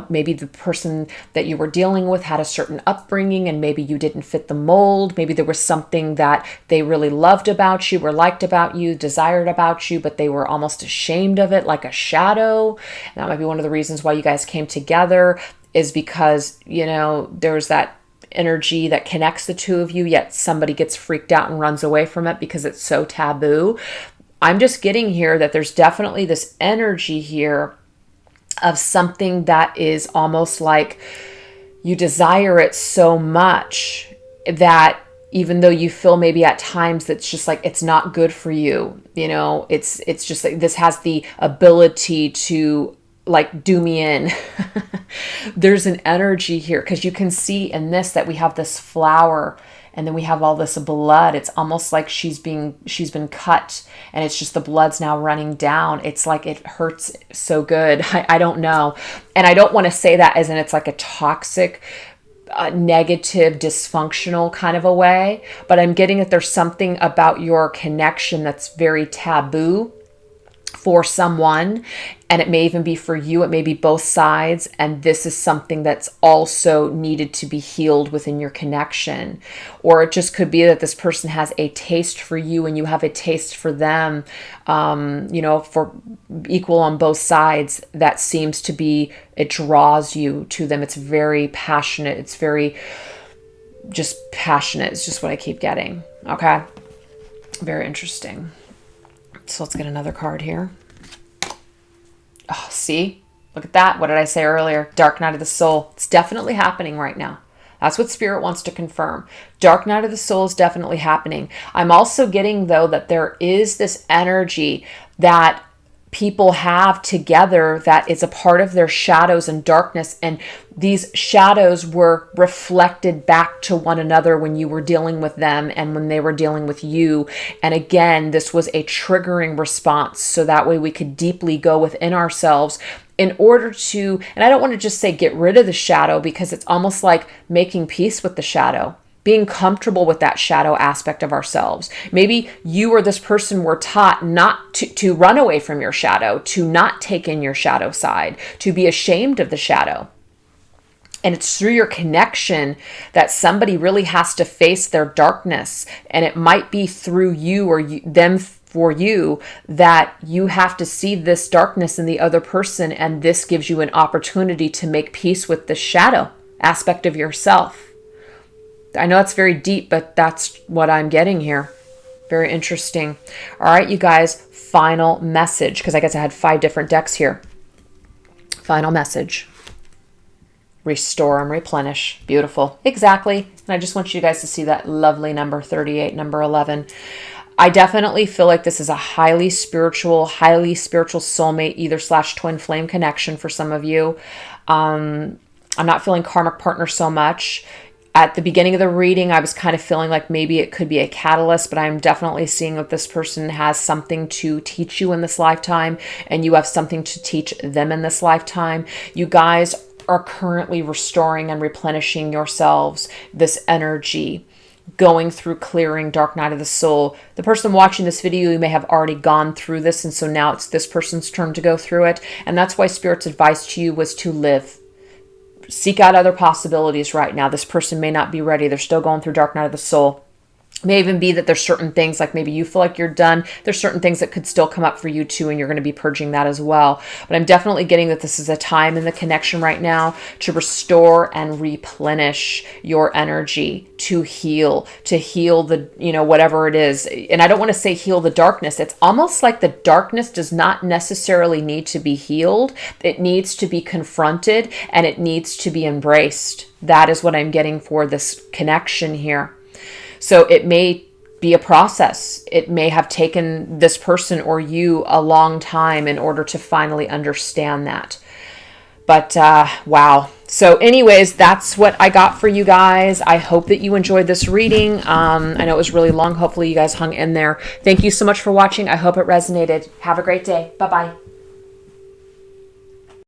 maybe the person that you were dealing with had a certain upbringing and maybe you didn't fit the mold. Maybe there was something that they really loved about you or liked about you, desired about you, but they were almost ashamed of it, like a shadow. And that might be one of the reasons why you guys came together, is because, there's that energy that connects the two of you, yet somebody gets freaked out and runs away from it because it's so taboo. I'm just getting here that there's definitely this energy here of something that is almost like you desire it so much that even though you feel maybe at times that's just like it's not good for you, it's just like this has the ability to like do me in. There's an energy here because you can see in this that we have this flower and then we have all this blood. It's almost like she's been cut and it's just the blood's now running down. It's like it hurts so good. I don't know. And I don't want to say that as in it's like a toxic, negative, dysfunctional kind of a way, but I'm getting that there's something about your connection that's very taboo for someone, and it may even be for you, it may be both sides, and this is something that's also needed to be healed within your connection. Or it just could be that this person has a taste for you and you have a taste for them, for equal on both sides. That seems to be, it draws you to them. It's very passionate. It's very just passionate. It's just what I keep getting. Okay. Very interesting. So let's get another card here. Oh, see? Look at that. What did I say earlier? Dark night of the soul. It's definitely happening right now. That's what Spirit wants to confirm. Dark night of the soul is definitely happening. I'm also getting, though, that there is this energy that people have together that is a part of their shadows and darkness, and these shadows were reflected back to one another when you were dealing with them and when they were dealing with you. And again, this was a triggering response, so that way we could deeply go within ourselves in order to, and I don't want to just say get rid of the shadow, because it's almost like making peace with the shadow. Being comfortable with that shadow aspect of ourselves. Maybe you or this person were taught not to run away from your shadow, to not take in your shadow side, to be ashamed of the shadow. And it's through your connection that somebody really has to face their darkness. And it might be through you or them for you that you have to see this darkness in the other person. And this gives you an opportunity to make peace with the shadow aspect of yourself. I know it's very deep, but that's what I'm getting here. Very interesting. All right, you guys, final message, because I guess I had 5 different decks here. Final message. restore and replenish. Beautiful. Exactly. And I just want you guys to see that lovely number 38, number 11. I definitely feel like this is a highly spiritual soulmate, either / twin flame connection for some of you. I'm not feeling karmic partner so much. At the beginning of the reading, I was kind of feeling like maybe it could be a catalyst, but I'm definitely seeing that this person has something to teach you in this lifetime, and you have something to teach them in this lifetime. You guys are currently restoring and replenishing yourselves, this energy, going through clearing dark night of the soul. The person watching this video, you may have already gone through this, and so now it's this person's turn to go through it. And that's why Spirit's advice to you was to live. Seek out other possibilities right now. This person may not be ready. They're still going through dark night of the soul. May even be that there's certain things, like maybe you feel like you're done. There's certain things that could still come up for you too, and you're going to be purging that as well. But I'm definitely getting that this is a time in the connection right now to restore and replenish your energy, to heal the, whatever it is. And I don't want to say heal the darkness. It's almost like the darkness does not necessarily need to be healed. It needs to be confronted, and it needs to be embraced. That is what I'm getting for this connection here. So it may be a process. It may have taken this person or you a long time in order to finally understand that. But wow. So anyways, that's what I got for you guys. I hope that you enjoyed this reading. I know it was really long. Hopefully you guys hung in there. Thank you so much for watching. I hope it resonated. Have a great day. Bye-bye.